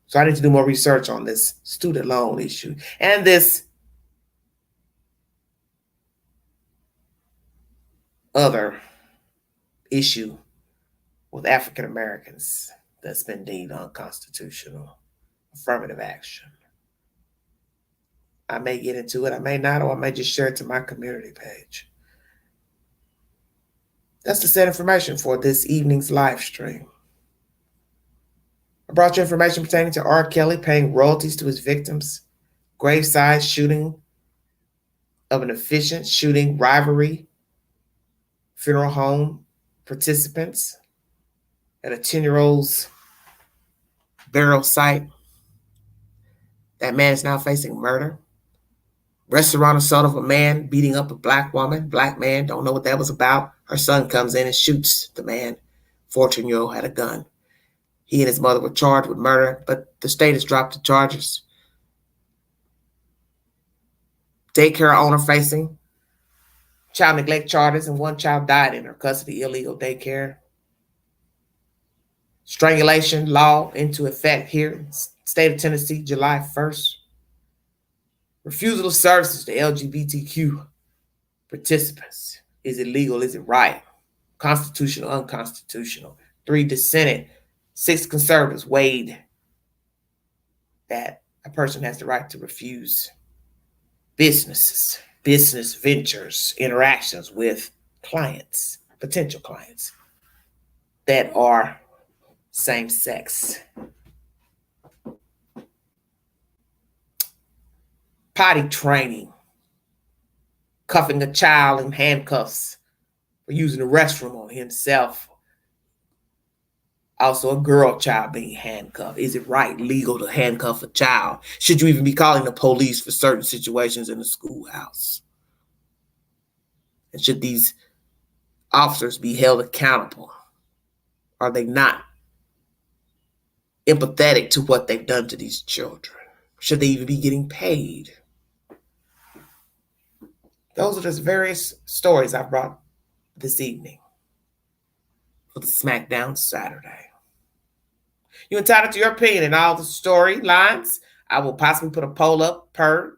So I need to do more research on this student loan issue and this other issue with African Americans that's been deemed unconstitutional. Affirmative action. I may get into it, I may not, or I may just share it to my community page. That's the set information for this evening's live stream. I brought you information pertaining to R. Kelly paying royalties to his victims, Gravesite shooting of an efficient shooting rivalry, funeral home participants at a 10-year-old's burial site. That man is now facing murder. Restaurant assault of a man beating up a black woman. Black man, don't know what that was about. Her son comes in and shoots the man. 14-year-old had a gun. He and his mother were charged with murder, but the state has dropped the charges. Daycare owner facing child neglect charges, and one child died in her custody, illegal daycare. Strangulation law into effect here in the state of Tennessee, July 1st. Refusal of services to LGBTQ participants. Is it legal? Is it right? Constitutional, unconstitutional. 3 dissented, 6 conservatives weighed that a person has the right to refuse businesses, business ventures, interactions with clients, potential clients that are same sex. Potty training, cuffing a child in handcuffs for using the restroom on himself. Also, a girl child being handcuffed. Is it right, legal to handcuff a child? Should you even be calling the police for certain situations in the schoolhouse? And should these officers be held accountable? Are they not empathetic to what they've done to these children? Should they even be getting paid? Those are just various stories I brought this evening for the Smackdown Saturday. You're entitled to your opinion in all the storylines. I will possibly put a poll up per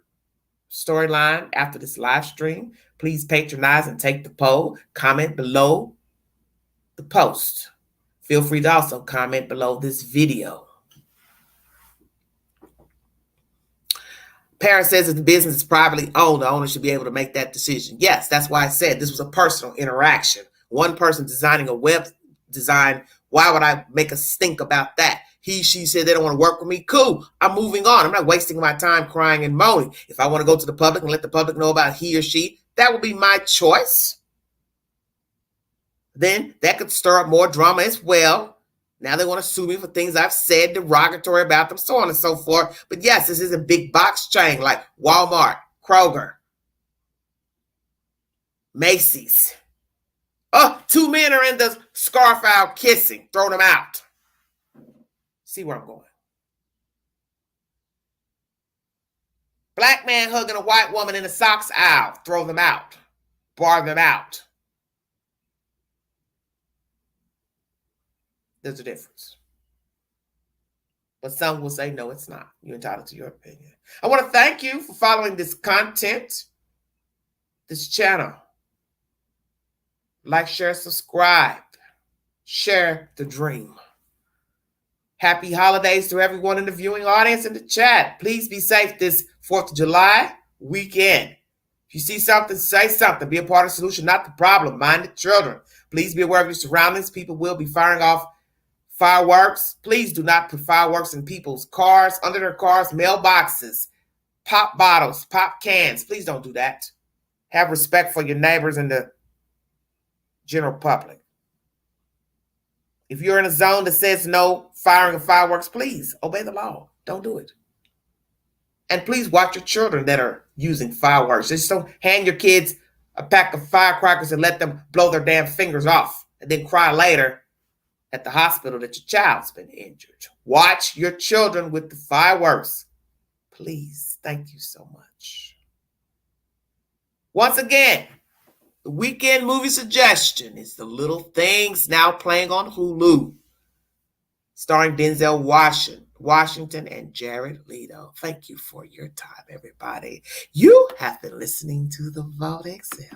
storyline after this live stream. Please patronize and take the poll. Comment below the post. Feel free to also comment below this video. Parent says if the business is privately owned, the owner should be able to make that decision. Yes, that's why I said this was a personal interaction. One person designing a web design. Why would I make a stink about that? He, she said they don't want to work with me. Cool. I'm moving on. I'm not wasting my time crying and moaning. If I want to go to the public and let the public know about he or she, that would be my choice. Then that could stir up more drama as well. Now they want to sue me for things I've said derogatory about them, so on and so forth. But yes, this is a big box chain like Walmart, Kroger, Macy's. Oh, 2 men are in the scarf aisle kissing. Throw them out. See where I'm going. Black man hugging a white woman in the socks aisle. Throw them out. Bar them out. There's a difference. But some will say, no, it's not. You're entitled to your opinion. I want to thank you for following this content, this channel. Like, share, subscribe. Share the dream. Happy holidays to everyone in the viewing audience and the chat. Please be safe this 4th of July weekend. If you see something, say something. Be a part of the solution, not the problem. Mind the children. Please be aware of your surroundings. People will be firing off fireworks. Please do not put fireworks in people's cars, under their cars, mailboxes, pop bottles, pop cans. Please don't do that. Have respect for your neighbors and the general public. If you're in a zone that says no firing of fireworks, please obey the law. Don't do it. And please watch your children that are using fireworks. Just don't hand your kids a pack of firecrackers and let them blow their damn fingers off and then cry later at the hospital that your child's been injured. Watch your children with the fireworks. Please. Thank you so much. Once again, the weekend movie suggestion is The Little Things, now playing on Hulu, starring Denzel Washington and Jared Leto. Thank you for your time, everybody. You have been listening to The Vault XL.